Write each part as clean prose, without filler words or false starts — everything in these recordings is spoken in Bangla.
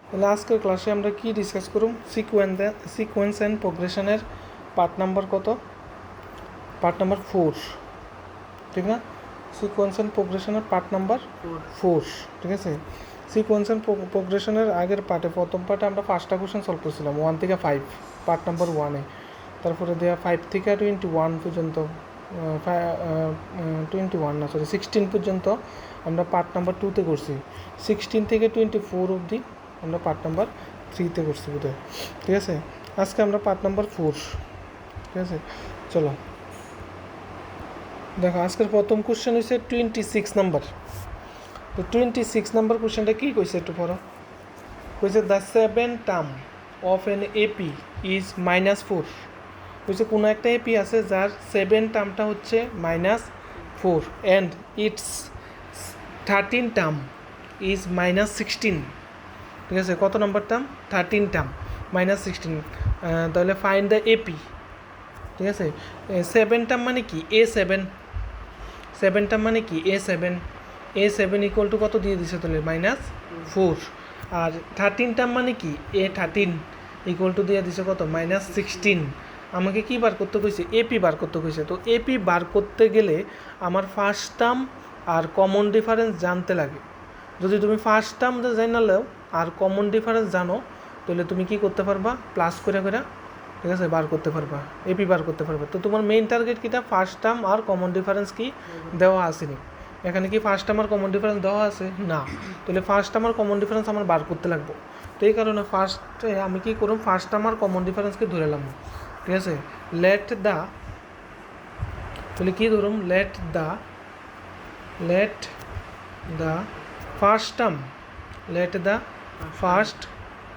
তাহলে আজকের ক্লাসে আমরা কি ডিসকাস করুম সিকোয়েন্স অ্যান্ড প্রোগ্রেশনের পার্ট নাম্বার কত? পার্ট নাম্বার 4, ঠিক না? সিকোয়েন্স অ্যান্ড প্রোগ্রেশনের পার্ট নাম্বার 4, ঠিক আছে? সিকোয়েন্স অ্যান্ড প্রোগ্রেশনের আগের পার্টে প্রথম পার্টে আমরা 5টা কোশ্চেন সলভ করছিলাম 1 থেকে 5, পার্ট নাম্বার 1-এ। তারপরে দেওয়া 5 থেকে 21 পর্যন্ত 16 পর্যন্ত আমরা পার্ট নাম্বার 2-তে করছি। 16 থেকে 24 অবধি আমরা পার্ট নাম্বার 3-তে করছি বোধহয়, ঠিক আছে? আজকে আমরা পার্ট নাম্বার 4, ঠিক আছে? চলো দেখো, আজকের প্রথম কোশ্চেন হচ্ছে 26 নাম্বার। তো 26 নাম্বার কোশ্চেনটা কী কইছে একটু পড়ো। কইছে the 7 term of an AP is -4। কইছে কোনো একটা এপি আছে যার 7 টার্মটা হচ্ছে -4 অ্যান্ড ইটস 13 টার্ম ইজ -16, ঠিক আছে? কত নাম্বার টার্ম? 13 টার্ম, -16। তাহলে ফাইন্ড দ্য এপি, ঠিক আছে? 7 টার্ম মানে কি? A7, 7 টার্ম মানে কি? A7 ইকুয়াল টু কত দিয়ে দিছে তাহলে? -4। আর 13 টার্ম মানে কি? A13 ইকুয়াল টু দিয়ে দিছে কত? -16। আমাকে কি বার করতে কইছে? এপি বার করতে কইছে। তো এপি বার করতে গেলে আমার ফার্স্ট টার্ম আর কমন ডিফারেন্স জানতে লাগে। যদি তুমি ফার্স্ট টার্ম জানালেও আর কমন ডিফারেন্স জানো, তাহলে তুমি কি করতে পারবা? প্লাস করে, ঠিক আছে, বার করতে পারবা, এপি বার করতে পারবা। তো তোমার মেইন টার্গেট কিটা? ফার্স্ট টার্ম আর কমন ডিফারেন্স কি দেওয়া আসেনি। এখানে কি ফার্স্ট টার্ম আর কমন ডিফারেন্স দেওয়া আছে? না। তাহলে ফার্স্ট টার্ম আর কমন ডিফারেন্স আমার বার করতে লাগবে। তো এই কারণে ফার্স্টে আমি কি করুম? ফার্স্ট টার্ম আর কমন ডিফারেন্সকে ধরে নিলাম, ঠিক আছে? তাহলে কি ধরুম? লেট দ্য ফার্স্ট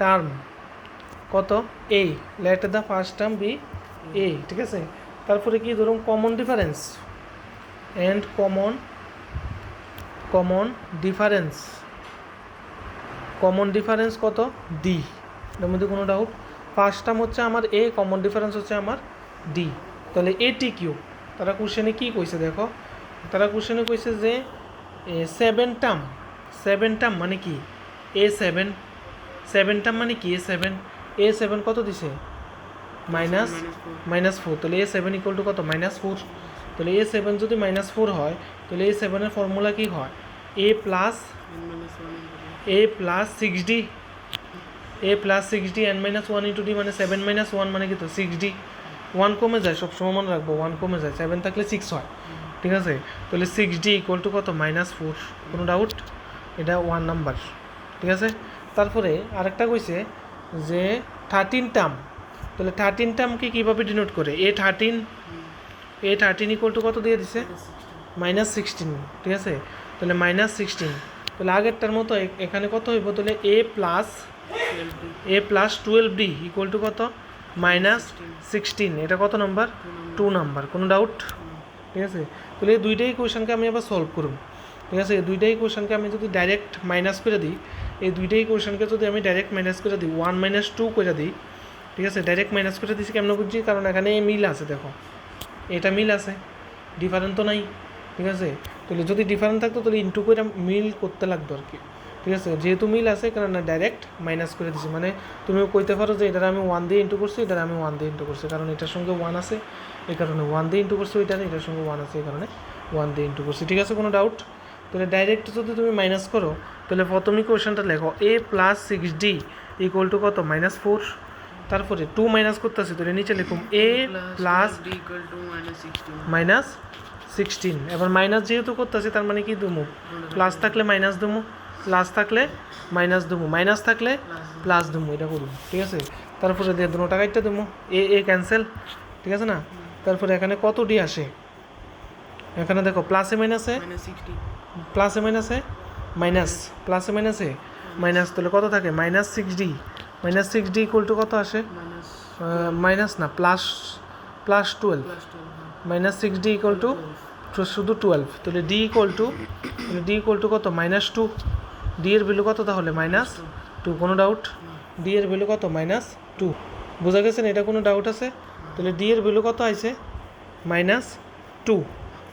টার্ম কত? A. Let the first term be a, ঠিক আছে? তারপরে কি ধরুন? Common difference and common difference কত? ডি। এর মধ্যে কোনো ডাউট? ফার্স্ট টার্ম হচ্ছে আমার এ, কমন ডিফারেন্স হচ্ছে আমার ডি। তাহলে এটি কিউ। তারা কোশ্চেনে কি কইছে দেখো। তারা কোশ্চেনে কইছে যে 7 টার্ম মানে কি? A7 টার্ম মানে কি? A7 কত দিছে? -4। তাহলে A7 ইকুয়াল টু কত? -4। তাহলে A7 যদি -4 হয়, তাহলে A7 এর ফর্মুলা কি হয়? A plus 6D n-1 into D, মানে 7 - 1 মানে কি? তো 6D। 1 কমে যায়, সবসময় মনে রাখবো 1 কমে যায়, 7 থাকলে 6 হয়, ঠিক আছে? তাহলে 6D ইকুয়াল টু কত? -4। কোনো ডাউট? এটা 1 নাম্বার, ঠিক আছে? তারপরে আরেকটা কইছে যে 13 টার্ম। তাহলে 13 টার্মকে কীভাবে ডিনোট করে? A13 ইকুয়াল টু কত দিয়ে দিছে? -16, ঠিক আছে? তাহলে -16। তাহলে আগেরটার মতো এখানে কত হইব? তাহলে A plus 12D equal to কত? -16। এটা কত নাম্বার? 2 নাম্বার। কোনো ডাউট? ঠিক আছে? তাহলে এই দুইটাই কোয়েশনকে আমি আবার সলভ করুন, ঠিক আছে? এই দুইটাই কোয়েশনকে আমি যদি ডাইরেক্ট মাইনাস করে দিই, 1 - 2 করে দিই, ঠিক আছে? ডাইরেক্ট মাইনাস করে দিচ্ছি কেমন বুঝছি? কারণ এখানে মিল আছে, দেখো এটা মিল আছে, ডিফারেন্ট তো নাই, ঠিক আছে? তাহলে যদি ডিফারেন্ট থাকতো তাহলে ইন্টু করে মিল করতে লাগতো আর কি, ঠিক আছে? যেহেতু মিল আছে কারণ ডাইরেক্ট মাইনাস করে দিচ্ছি। মানে তুমিও কইতে পারো যে এটার আমি 1 দিয়ে ইন্টু করছি, এটার আমি 1 দিয়ে ইন্টু করছি, কারণ এটার সঙ্গে 1 আছে, এই কারণে 1 দিয়ে ইন্টু করছি। এটার সঙ্গে 1 আছে, এই কারণে 1 দিয়ে ইন্টু করছি, ঠিক আছে? কোনো ডাউট? তাহলে ডাইরেক্ট যদি তুমি মাইনাস করো, তাহলে প্রথমেই কোয়েশনটা লেখো A plus 6D equal to কত? -4। তারপরে 2 মাইনাস করতেছি, তাহলে নিচে লিখুম A প্লাস -16। এবার মাইনাস যেহেতু করতেছি, তার মানে কি দেবো? প্লাস থাকলে মাইনাস দেবো, প্লাস থাকলে মাইনাস দেবো, মাইনাস থাকলে প্লাস দেবো, এটা করবো, ঠিক আছে? তারপরে দিয়ে দুটো টাকাটা দেবো, এ ক্যান্সেল, ঠিক আছে না? তারপরে এখানে কত ডি আসে? এখানে দেখো প্লাসে মাইনাসে মাইনাস, তাহলে কত থাকে? -6D। -6D ইকুয়াল টু কত আসে? মাইনাস না, প্লাস 12। -6D ইকুয়াল টু শুধু 12। তাহলে ডি ইকুয়াল টু কত? -2। ডি এর ভ্যালু কত তাহলে? -2। কোনো ডাউট? ডি এর ভ্যালু কত? -2। বোঝা গেছে না? এটা কোনো ডাউট আছে? তাহলে ডি এর ভ্যালু কত আইছে? -2।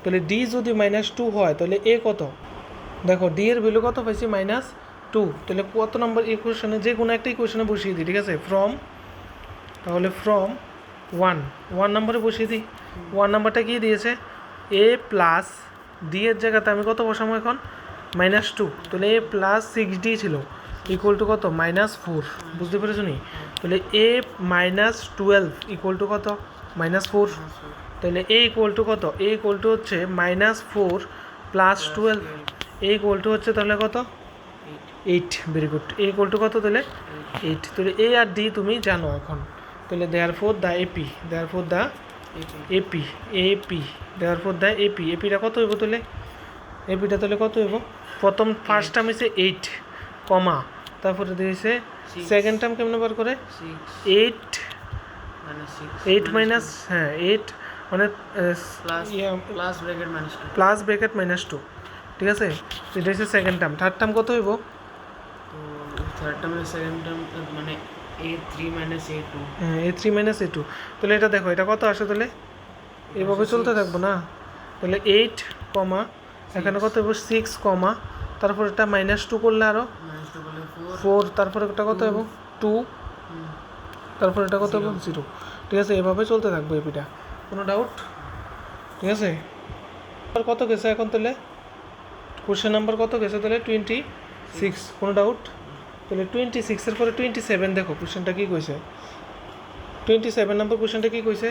তাহলে ডি যদি -2 হয়, তাহলে এ কত? দেখো ডি এর ভ্যালু কত পাইছি? 2 তাহলে কত নম্বর ইকুয়েশনে যে কোনো একটা ইকুয়েশনে বসিয়ে দিই, ঠিক আছে? ফ্রম, তাহলে ফ্রম 1 নম্বরে বসিয়ে দিই। 1 নাম্বারটা কি দিয়েছে? এ প্লাস ডি এর জায়গাতে আমি কত বসাবো এখন? -2। তাহলে এ প্লাস 6d ছিল ইকুয়াল টু কত? -4। বুঝতে পেরেছো নি? তাহলে এ -12 ইকুয়াল টু কত? -4। তাহলে এ ইকুয়াল টু কত? এ ইকুয়াল টু হচ্ছে -4 প্লাস 12। এ ইকুয়াল টু হচ্ছে তাহলে কত? 8। Very good. A equal to কত তাহলে? 8। তাহলে এ আর ডি তুমি জানো এখন। তাহলে therefore the AP, therefore the AP, therefore the এপিটা কত হইব তাহলে? এপিটা তাহলে কত হইব? প্রথম ফার্স্ট টার্ম হচ্ছে 8 কমা, তারপরে দিয়েছে সেকেন্ড টার্ম কেমন বার করে? 8 মাইনাস, হ্যাঁ 8 মানে প্লাস ব্র্যাকেট -2, ঠিক আছে? এটা হচ্ছে সেকেন্ড টার্ম। থার্ড টার্ম কত হইব? থার্ড টার্মের সেকেন্ড টার্ম মানে a3 a2। হ্যাঁ a3 a2। তাহলে এটা দেখো এটা কত আসে তাহলে? এভাবে চলতে থাকবো না? তাহলে 8 কমা এখানে কত হইব? 6 কমা তারপর এটা -2 করলে আরও 4, তারপরে এটা কত হইব? 2, তারপর এটা কত হইব? 0। ঠিক আছে, এভাবে চলতে থাকবে এপিটা। কোনো ডাউট? ঠিক আছে, আর কত গেছে এখন তাহলে? কোশ্চেন নাম্বার কত গেছে তাহলে? 26। কোনো ডাউট? তাহলে 26-এর পরে 27 দেখো কোশ্চেনটা কী কইছে। 27 নম্বর কোশ্চেনটা কী কইছে?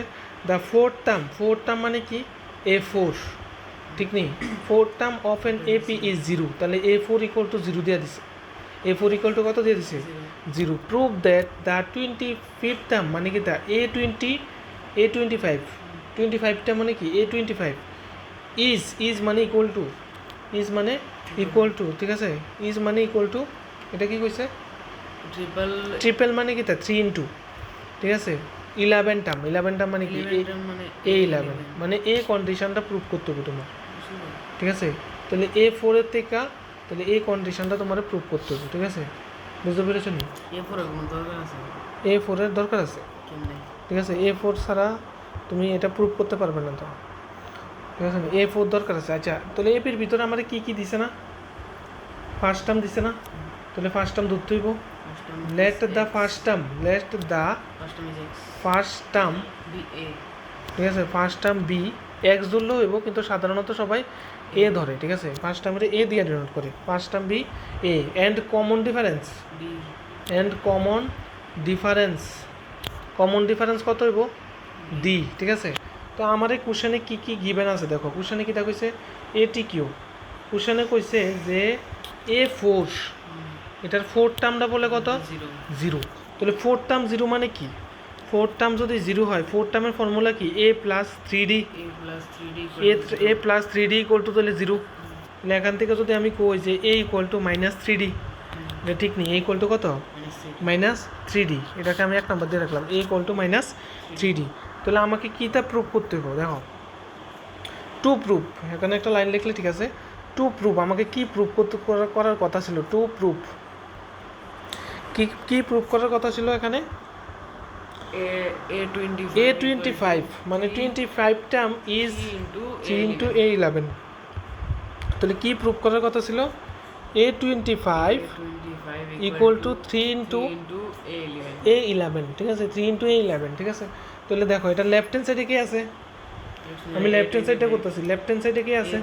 দ্য ফোর্থ টার্ম মানে কি? A4, ঠিক নেই? Fourth term of an AP is 0। তাহলে A4 ইকুয়াল টু 0 দিয়ে দিছে। A4 ইকুয়াল টু কত দিয়ে দিছে? 0। Prove that the 25th term মানে কি? দ্য A25, 25টা মানে কি? A25 ইজ মানে ইকুয়াল টু, ঠিক আছে? ইজ মানে ইকুয়াল টু, এটা কি কইছে? ট্রিপল মানে কি? তা 3 ইন্টু, ঠিক আছে? 11 টার্ম মানে কি? A11 মানে এই কন্ডিশনটা প্রুভ করতে হবে তোমার, ঠিক আছে? তাহলে A4 এর থেকে তাহলে এই কন্ডিশনটা তোমার প্রুভ করতে হবে, ঠিক আছে? বুঝতে পেরেছো নি? A4 এর দরকার আছে, ঠিক আছে? A4 ছাড়া তুমি এটা প্রুভ করতে পারবে না তো, ঠিক আছে? A4 দরকার আছে। আচ্ছা, তাহলে এপির ভিতরে আমার কি কি দিছে না? ফার্স্ট টার্ম দিছে না? তাহলে ফার্স্ট টার্ম ধরতে হইব। লেট দ্য ফার্স্ট টার্ম ঠিক আছে, ফার্স্ট টার্ম বি এক্স ধরলেও হইব, কিন্তু সাধারণত সবাই এ ধরে, ঠিক আছে? ফার্স্ট টার্মের এ দিয়ে ডিনোট করে। First term be a and common difference কত হইব? ডি, ঠিক আছে? তো আমার এই কোশ্চেনে কী কী গিভেন আছে দেখো। কোশ্চেনে কীটা কইছে? এটি কিউ। কোশ্চেনে কইছে যে A4 এটার ফোর্থ টার্মটা বলে কত? 0। তাহলে ফোর্থ টার্ম 0 মানে কি? ফোর্থ টার্ম যদি 0 হয়, ফোর্থ টার্মের ফর্মুলা কি? A plus 3D equal to তাহলে 0। তাহলে এখান থেকে যদি আমি কই যে A ইকুয়াল টু -3D, এটা ঠিক নেই। A ইকুয়াল টু কত? -3D। এটাকে আমি 1 নম্বর দিয়ে রাখলাম। A equal two -3D। তাহলে আমাকে কীটা প্রুভ করতে হবে দেখো। টু প্রুফ, এখানে একটা লাইন লিখলে ঠিক আছে। টু প্রুফ, আমাকে কি প্রুফ করার কথা ছিল? টু প্রুফ কি প্রুফ করার কথা ছিল এখানে? A25 মানে 25 টার্ম ইজ 3 ইন্টু A11। তাহলে কি প্রুফ করার কথা ছিল? A25 equal to 3 into A11, ঠিক আছে? 3 ইন্টু A11, ঠিক আছে? তাহলে দেখো এটা লেফট হ্যান্ড সাইডে কি আছে? আমি লেফট হ্যান্ড সাইডটা করতেছি। লেফট হ্যান্ড সাইডে কি আছে?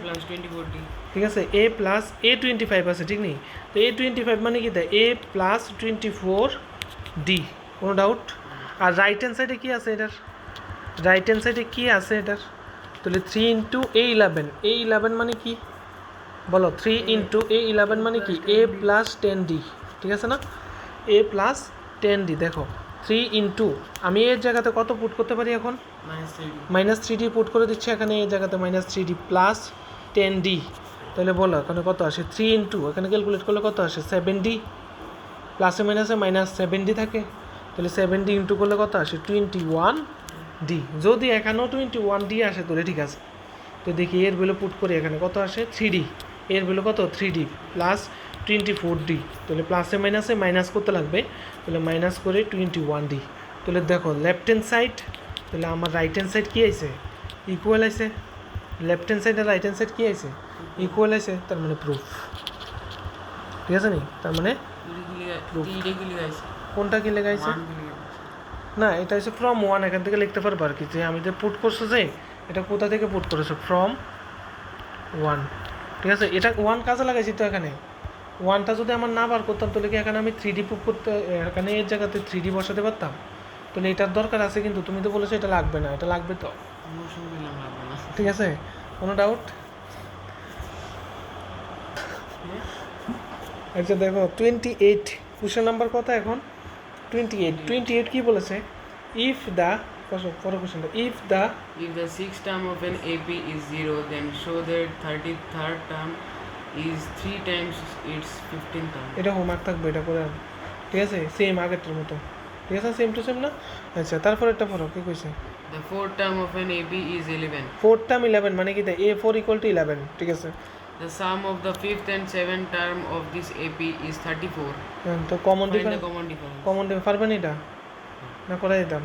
ঠিক আছে, A প্লাস A25 আছে, ঠিক নেই? তো A25 মানে কি? দেয় A প্লাস 24D। কোনো ডাউট? আর রাইট হ্যান্ড সাইডে কি আছে এটার? রাইট হ্যান্ড সাইডে কি আছে এটার? তাহলে 3 ইন্টু A11 মানে কি বলো? 3 ইন্টু A11 মানে কি? A প্লাস 10D, ঠিক আছে না? A plus 10D। দেখো 3 ইন্টু, আমি এর জায়গাতে কত পুট করতে পারি এখন? -3D পুট করে দিচ্ছি এখানে। এই জায়গাতে -3D প্লাস 10D। তাহলে বলো এখানে কত আসে? 3 ইন্টু, এখানে ক্যালকুলেট করলে কত আসে? 7D। প্লাসে মাইনাসে -7D থাকে। তাহলে 7D ইন্টু করলে কত আসে? 21D। যদি এখানেও 21D আসে তাহলে ঠিক আছে। তো দেখি এর ভ্যালু পুট করে এখানে কত আসে? 3D। এর ভ্যালু কত? 3D plus 24D। তাহলে প্লাসে মাইনাসে মাইনাস করতে লাগবে। তাহলে মাইনাস করে 21D। তাহলে দেখো লেফট হ্যান্ড সাইড, তাহলে আমার রাইট হ্যান্ড সাইড কী আছে? ইকুয়াল আছে। লেফট হ্যান্ড সাইড আর রাইট হ্যান্ড সাইড কী আছে? ইকুয়াল আছে। তার মানে প্রুফ। ঠিক আছে নি? তার মানে কোনটা কি লেখা আছে না, এটা হচ্ছে ফ্রম ওয়ান, এখান থেকে লিখতে পারবো আর কি, যে আমি যে পুট করছো যে এটা কোথা থেকে পুট করেছো, ফ্রম ওয়ান। ঠিক আছে, এটা ওয়ান কাজে লাগাইছি তো এখানে। ওয়ানটা যদি আমার না বার করতাম তাহলে কি এখানে আমি 3D প্রুফ করতে, এখানে এর জায়গাতে 3D বসাতে পারতাম? তাহলে এটার দরকার আছে, কিন্তু তুমি তো বলেছো এটা লাগবে না, এটা লাগবে তো। ঠিক আছে, কোনো ডাউট? আচ্ছা দেখো 28 কোশ্চেন নাম্বার কত এখন? 28 কি বলেছে? ইফ দ্য পরের কোশ্চেনটা, if the sixth term of an AP is 0, then show that 33rd term is 3 times its 15th term. এটা হোমওয়ার্ক থাকবে, এটা করে আনো। ঠিক আছে, সেম আগেরটার মতো। ঠিক আছে, সেম টু সেম না? আচ্ছা, তারপর একটা পড়ো, কি কইছে? The fourth term of an AP is 11. Fourth term 11 মানে কি? A4 = 11। ঠিক আছে, The sum of the fifth and seventh term of this AP is 34. তো common Find the difference, common difference. Common difference পারবে না এটা? না করাই দিতাম?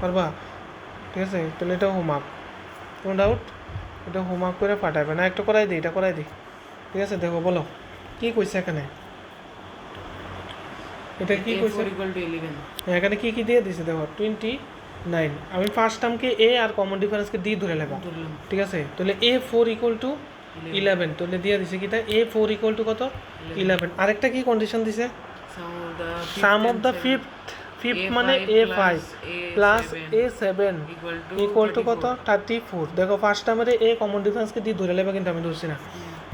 পারবা? ঠিক আছে, তাহলে এটা হোমওয়ার্ক, কোনো ডাউট? এটা হোমওয়ার্ক করে পাঠাবে না, একটা করাই দিই, এটা করাই দিই। ঠিক আছে, দেখো বলো কি কইছে এখানে, এটা কি কইছে? A4 equal to 11. এখানে কি কি দিয়ে দিছে দেখো, 29। আমি ফার্স্ট টার্মকে এ আর কমন ডিফারেন্সকে ডি ধরে নেব। ধরলাম। ঠিক আছে, তাহলে A4 = 11, তাহলে দিয়ে দিছে কিটা A4 = কত? 11। আরেকটা কি কন্ডিশন দিছে? সাম অফ দ্য ফিফথ মানে A5 plus A7 equal to কত? 34। দেখো ফার্স্ট টার্মের এ কমন ডিফারেন্সকে ডি ধরে নেবে, কিন্তু আমি ধরছি না।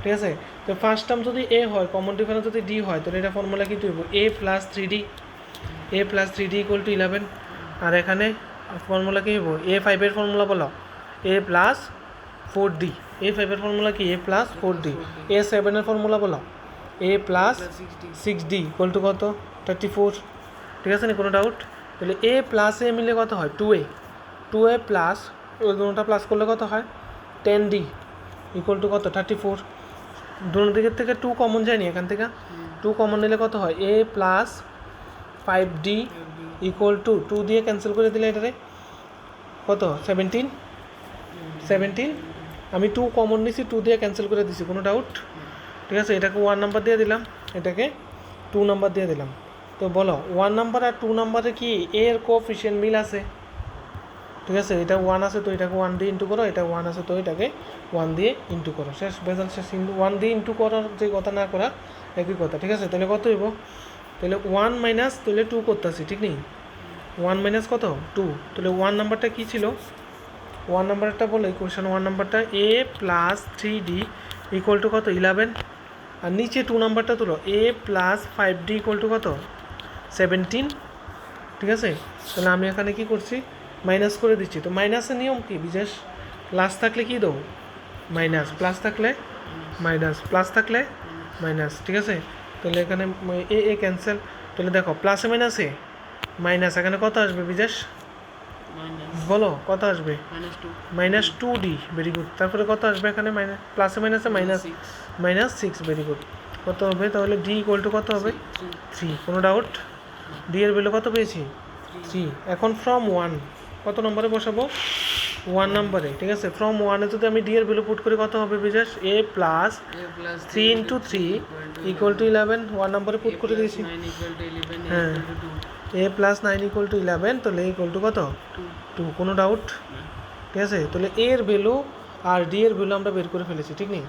ঠিক আছে, তো ফার্স্ট টার্ম যদি এ হয়, কমন ডিফারেন্স যদি ডি হয়, তাহলে এটা ফর্মুলা কি তুলব? A + 3D = 11। আর এখানে ফর্মুলা কি হইব? A5 এর ফর্মুলা বলো, A + 4D। A5 এর ফর্মুলা কি? A + 4D। A7 এর ফর্মুলা বলো, A + 6D = কত? 34। ঠিক আছে না, কোনো ডাউট? তাহলে A + A মিলে কত হয়? 2A প্লাস ওই দুটোটা প্লাস করলে কত হয়? 10D = কত? 34। দুটো দিকের থেকে 2 কমন যায়নি, এখান থেকে 2 কমন নিলে কত হয়? A + 5D = 2 দিয়ে ক্যান্সেল করে দিলে এটারে কত? 17। আমি 2 কমন নিছি, 2 দিয়ে ক্যান্সেল করে দিছি, কোনো ডাউট? ঠিক আছে, এটাকে 1 নাম্বার দিয়ে দিলাম, এটাকে 2 নাম্বার দিয়ে দিলাম। তো বলো 1 নাম্বার আর 2 নাম্বারে কি এর কোএফিসিয়েন্ট মিল আছে? ঠিক আছে, এটা 1 আছে তো এটাকে 1 দিয়ে ইন্টু করো, এটা 1 আছে তো এটাকে 1 দিয়ে ইন্টু করো, শেষ বেজাল শেষ। 1 দিয়ে ইন্টু করার যে কথা না করা একই কথা। ঠিক আছে, তাহলে কত হইব? তাহলে 1 মাইনাস, তাহলে 2 করতেছি, ঠিক নেই? 1 মাইনাস কত? 2। তাহলে 1 নাম্বারটা কী ছিল? 1 নাম্বারটা বলে কোয়েশন 1 নাম্বারটা A + 3D = কত? 11। আর নিচে 2 নাম্বারটা তুলো, A + 5D = কত? 17। ঠিক আছে, তাহলে আমি এখানে কি করছি? মাইনাস করে দিচ্ছি। তো মাইনাসের নিয়ম কি বিশেষ? প্লাস থাকলে কি দাও? মাইনাস, প্লাস থাকলে মাইনাস, প্লাস থাকলে মাইনাস। ঠিক আছে, তাহলে এখানে এ ক্যান্সেল। তাহলে দেখো প্লাসে মাইনাসে মাইনাস, এখানে কত আসবে বিশেষ? বলো কত আসবে? -2D। Very good. তারপরে কত আসবে এখানে? প্লাসে মাইনাসে -6। Very good. কত হবে তাহলে? D = কত হবে? 3। কোনো ডাউট? ডি এর ভ্যালু কত পেয়েছি? 3। এখন ফ্রম 1 কত নম্বরে বসাবো? 1 নম্বরে। ঠিক আছে, ফ্রম 1-এ যদি আমি ডি এর ভ্যালু পুট করি কত হবে বিশেষ? A + 3 × 3 = 11। 1 নম্বরে পুট করে দিয়েছি। হ্যাঁ, A + 9 = 11, তাহলে A = কত? 2। কোনো ডাউট? ঠিক আছে, তাহলে A এর ভ্যালু আর ডি এর ভ্যালু আমরা বের করে ফেলেছি, ঠিক নেই?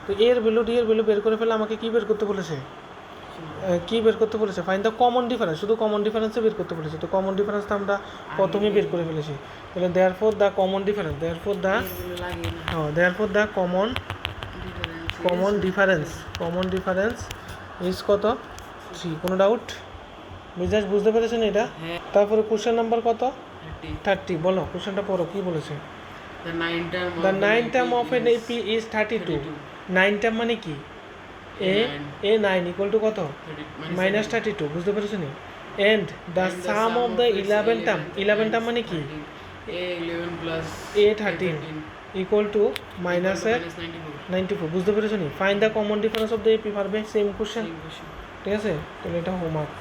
তো A এর ভ্যালু ডি এর ভ্যালু বের করে ফেলে আমাকে কী বের করতে বলেছে? কি বের করতে বলেছে? Find the common difference. শুধু কমন ডিফারেন্সে বের করতে বলেছে। তো কমন ডিফারেন্সটা আমরা প্রথমেই বের করে ফেলেছি। তাহলে therefore the common difference, therefore the common difference is কত? 3। কোনো ডাউট? মিজাজ বুঝতে পেরেছেন এটা? তারপরে কোশ্চেন নাম্বার কত? 30। বলো কোশ্চেনটা পড়ো, কি বলেছে? The 9th term of an AP is 32। 9 term মানে কি? A9 = কত? -32। বুঝতে পেরেছো নি? And the sum of the 11 term, 11 term মানে কি? A11 plus A13 = -94। বুঝতে পেরেছো নি? Find the common difference of the AP পারবে, সেম কোশ্চেন। ঠিক আছে, তাহলে এটা হোমওয়ার্ক।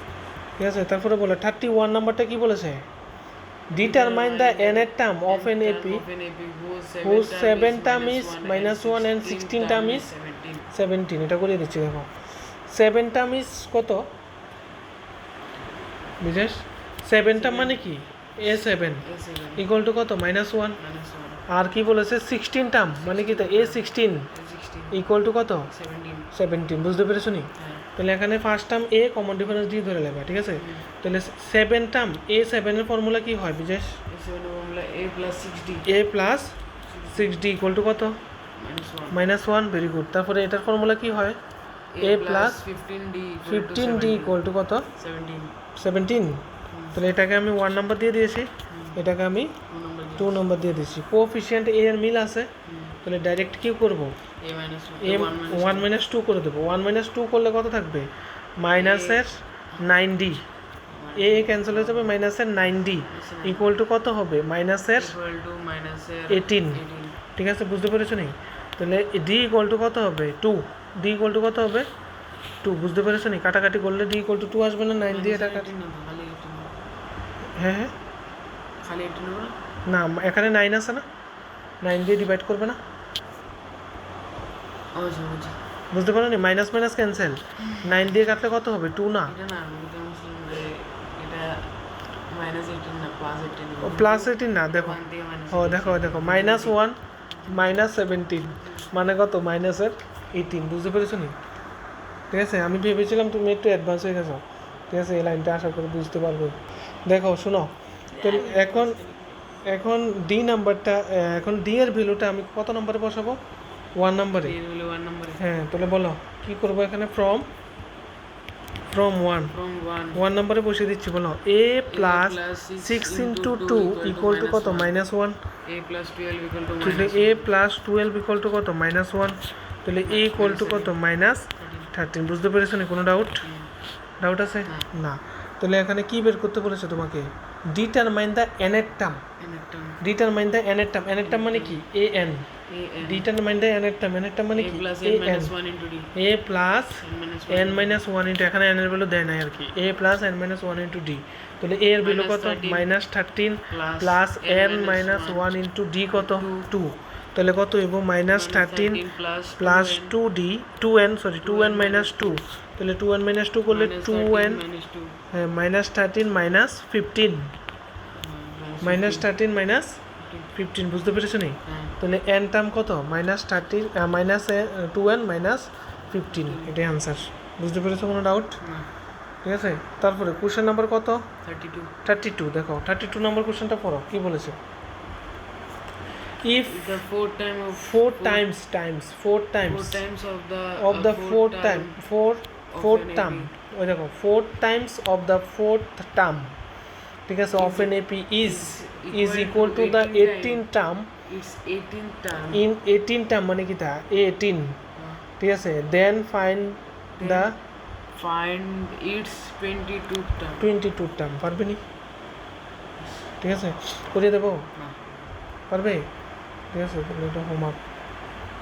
ঠিক আছে, তারপরে বলে 31 নাম্বারটা কি বলেছে? Determine the nth term of N AP whose 7 term is -1 and 16 term is 17। এটা করে দিচ্ছি, দেখো 7 টার্ম ইজ কত বিশেষ 7 টার্ম মানে কি A7 A7 ইকুয়াল টু কত -1 minus 1 আর কি বলেছে 16 টার্ম মানে কি তা A16 A16 ইকুয়াল টু কত 17 17 বুঝতে পেরেছো নি হ্যাঁ তাহলে এখানে first term a common difference দিয়ে ধরে নেবা ঠিক আছে তাহলে 7 টার্ম A7 এর ফর্মুলা কি হয় বিশেষ A7 formula A plus 6D A plus 6D equal to কত minus 1 -1 ভেরি গুড তারপরে এটার ফর্মুলা কি হয় A plus 15D equal to কত 17 17 তাহলে এটাকে আমি 1 নাম্বার দিয়ে দিয়েছি এটাকে আমি 2 নাম্বার দিয়ে দিয়েছি কোএফিসিয়েন্ট এ এর মিল আছে তাহলে ডাইরেক্ট কি করব A minus 1 এ 1 মাইনাস 2 করে দেবো 1 মাইনাস 2 করলে কত থাকবে মাইনাসের 9D এ ক্যান্সেল হয়ে যাবে মাইনাসের 9D ইকুয়াল টু কত হবে মাইনাসের equal to minus 18 ঠিক আছে বুঝতে পেরেছো নি তাহলে ডি ইকুয়াল টু কত হবে 2 ডি ইকুয়াল টু কত হবে 2 বুঝতে পেরেছো নি কাটাকাটি করলে ডি ইকুয়াল টু 2 আসবে না 9 দিয়ে এটা কাটি হ্যাঁ হ্যাঁ খালি 18 না এখানে 9 আছে না 9 দিয়ে ডিভাইড করবে না আচ্ছা বুঝতে পারো নি মাইনাস মাইনাস ক্যান্সেল 9 দিয়ে কাটলে কত হবে 2 না এটা না আমি তো মুসলিম এটা minus 18 না plus 18 ও প্লাস 18 না দেখো 1 দিয়ে minus ও দেখো দেখো -1 -17 মানে কত মাইনাসের 18 বুঝতে পেরেছো নি ঠিক আছে আমি ভেবেছিলাম তুমি একটু অ্যাডভান্স হয়ে গেছো ঠিক আছে এই লাইনটা আশা করি বুঝতে পারবে দেখো শোনো তো এখন এখন ডি নাম্বারটা এখন ডি এর ভ্যালুটা আমি কত নম্বরে বসাবো 1 নম্বরে এর হলো 1 নম্বরে হ্যাঁ তাহলে বলো কি করবো এখানে ফ্রম 1 from 1 1 নম্বরে বসিয়ে দিচ্ছি বলো a plus 6 into 2 equal to কত -1 A plus 12 equal to তাহলে minus a plus 12 equal to কত -1 তাহলে a ইকুয়াল টু কত -13 বুঝতে পেরেছো না কোনো ডাউট আছে না তাহলে এখানে কি বের করতে বলেছে তোমাকে determine the nth term and a term determine the nth term মানে কি an A determine the nth term মানে A কি plus n minus 1 into D a plus n minus 1 n - 1 into এখানে n এর ভ্যালু দেয় নাই আর কি a plus n - 1 into d তাহলে a এর ভ্যালু কত -13 প্লাস n - 1 ইনটু d কত 2 তাহলে কত হইব -13 প্লাস 2d 2n minus 2 তাহলে 2n minus 2 করলে 2n minus 2 হ্যাঁ -13 minus 15 -13 minus 15 বুঝতে পেরেছো নি হ্যাঁ তাহলে n টার্ম কত -13 -2n minus 15 এটাই आंसर বুঝতে পেরেছো কোনো ডাউট না ঠিক আছে তারপরে কোশ্চেন নাম্বার কত 32 32 দেখো 32 নম্বর কোশ্চেনটা পড়ো কি বলেছে if the fourth time of 4 times four times of the fourth time fourth an term ওই দেখো 4 times of the fourth term ঠিক আছে of an AP is equal to the 18th term it's 18th term in 18 term মানে কি তা 18 ঠিক আছে then find the find its 22th term 22 term পারবে নি ঠিক আছে করে দেবো না পারবে ঠিক আছে তাহলে এটা হোমওয়ার্ক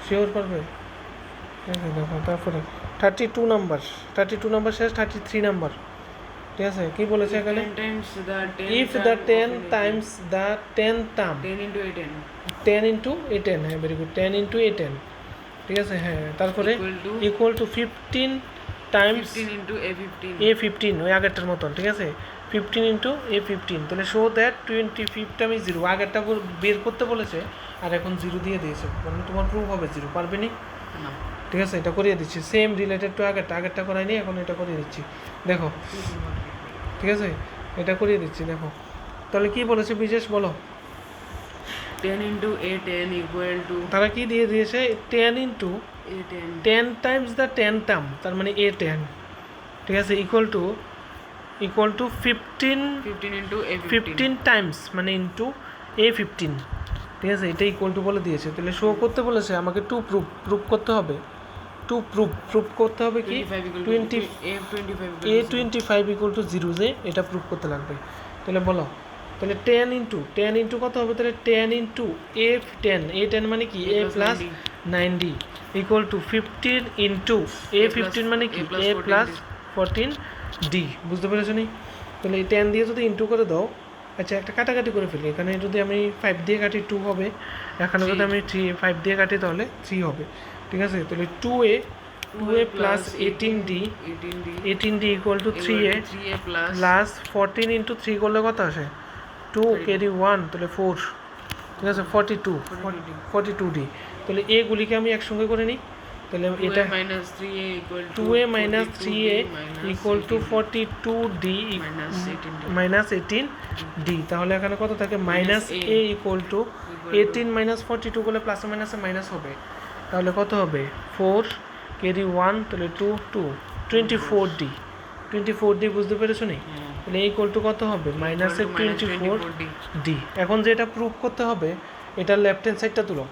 শিওর পারবে ঠিক আছে দেখো তারপরে 32 নাম্বার শেষ 33 নাম্বার ঠিক আছে কি বলেছে এখানে 10 times the 10 if the 10 times the 10th term 10 into 18 10 into 18 হ্যাঁ ভেরি গুড 10 into 18 ঠিক আছে হ্যাঁ তারপরে equal to 15 Times 15 into A15 A15 ওই আগেরটার মতন ঠিক আছে 15 into A15 তাহলে শো দ্যাট 25 টাইম ইজ 0 আগেরটা বের করতে বলেছে আর এখন 0 দিয়ে দিয়েছে মানে তোমার প্রুফ হবে 0 পারবে নি না ঠিক আছে এটা করিয়ে দিচ্ছি সেম রিলেটেড টু আগেরটা করাইনি এখন এটা করিয়ে দিচ্ছি দেখো ঠিক আছে এটা করিয়ে দিচ্ছি দেখো তাহলে কি বলেছে বিশেষ বলো 10 into A10 equal to তারা কি দিয়ে দিয়েছে 10 into A10 10 times the 10 term তার মানে A10 ঠিক আছে equal to 15 15 into A15 15 Times মানে ইনটু A15 ঠিক আছে এটা ইকুয়াল টু বলে দিয়েছে তাহলে শো করতে বলেছে আমাকে টু প্রুফ করতে হবে প্রুফ করতে হবে কি 25 A25 ইকুয়াল টু 0 যে এটা প্রুফ করতে লাগবে তাহলে বলো তাহলে 10 ইন্টু কত হবে তাহলে 10 ইন্টু A10 মানে কি A plus 9D equal to 15 into A15 মানে কি A প্লাস 14D বুঝতে পেরেছো নি তাহলে এই 10 দিয়ে যদি ইন্টু করে দাও আচ্ছা একটা কাটাকাটি করে ফেলি এখানে যদি আমি 5 দিয়ে কাটি 2 হবে এখানে যদি আমি 5 দিয়ে কাটি তাহলে 3 হবে ঠিক আছে তাহলে 2A 2a plus 18d 18d equal to 3a plus 14 into 3 করলে কত আসে 2 ক্যারি 1 তাহলে 4 ঠিক আছে 42d তাহলে এগুলিকে আমি একসঙ্গে করে নিই তাহলে এটা 2a minus 3a equal to 42d minus 18d তাহলে এখানে কত থাকে minus a equal to 18 minus 42 করলে প্লাস মাইনাসে মাইনাস হবে তাহলে কত হবে 4 ক্যারি 1 তাহলে 2 2 24d 24d বুঝতে পেরেছো নি তাহলে ইকুয়াল টু কত হবে মাইনাসের 24d এখন যেটা প্রুভ করতে হবে এটার লেফট হ্যান্ড সাইডটা তুলো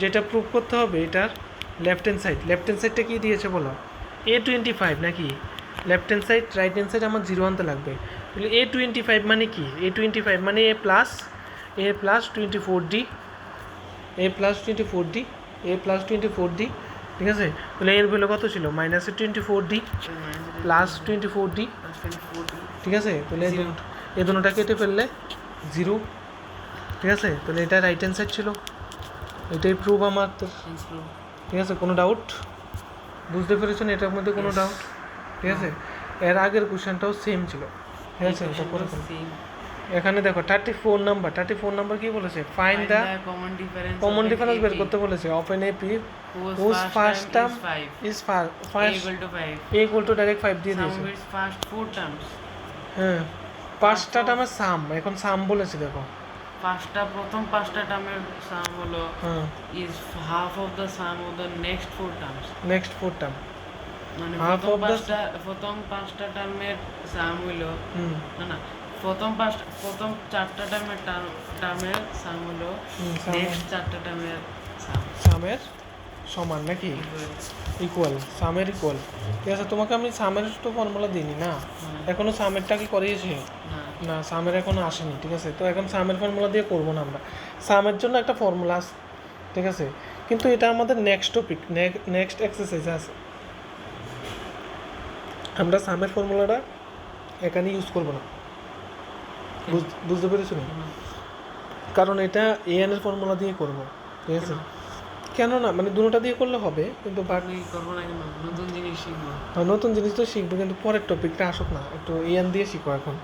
যেটা প্রুভ করতে হবে এটার লেফট হ্যান্ড সাইডটা কি দিয়েছে বলো a25 নাকি left hand side right hand side আমার 0 আনতে লাগবে তাহলে a25 মানে কি a25 মানে a প্লাস 24d ঠিক আছে তাহলে এর ভ্যালু কত ছিল মাইনাসের 24d প্লাস 24d ঠিক আছে তাহলে এই দুটোটা কেটে ফেললে 0 ঠিক আছে তাহলে এটা রাইট হ্যান্ড সাইড ছিল এটাই প্রুভ আমার তো ঠিক আছে কোনো ডাউট বুঝতে পেরেছেন এটার মধ্যে কোনো ডাউট ঠিক আছে এর আগের কোশ্চেনটাও সেম ছিল ঠিক আছে এটা করে এখানে দেখো 34 নাম্বার কি বলেছে ফাইন্ড দ্য কমন ডিফারেন্স বের করতে বলেছে of an AP whose first term is first equal to direct 5 দিয়ে দিয়েছে ফার্স্ট 4 টার্মস হ্যাঁ পাঁচটা টার্মের সাম এখন সাম বলেছে দেখো প্রথম পাঁচটা টার্মের সাম হলো is half of the sum of the next 4 term মানে প্রথম পাঁচটা টার্মের সাম হলো না প্রথম চারটা টার্মের সাম হলো নেক্সট চারটা টার্মের সামের সমান নাকি ইকুয়াল সামের ইকুয়াল ঠিক আছে তোমাকে আমি সামের তো ফর্মুলা দিইনি না এখনো সামেরটা কি করিয়েছি না সামের এখনো আসেনি ঠিক আছে তো এখন সামের ফর্মুলা দিয়ে করবো না আমরা সামের জন্য একটা ফর্মুলা আছে ঠিক আছে কিন্তু এটা আমাদের নেক্সট টপিক নেক্সট এক্সারসাইজ আছে আমরা সামের ফর্মুলাটা এখানে ইউজ করবো না বুঝতে পেরেছো না কারণ এটা এন এর ফর্মুলা দিয়ে করবো ঠিক আছে কেন না মানে দুটোটা দিয়ে করলে হবে কিন্তু নতুন জিনিস তো শিখবো কিন্তু পরের টপিকটা আসুক না একটু এন দিয়ে শিখো এখন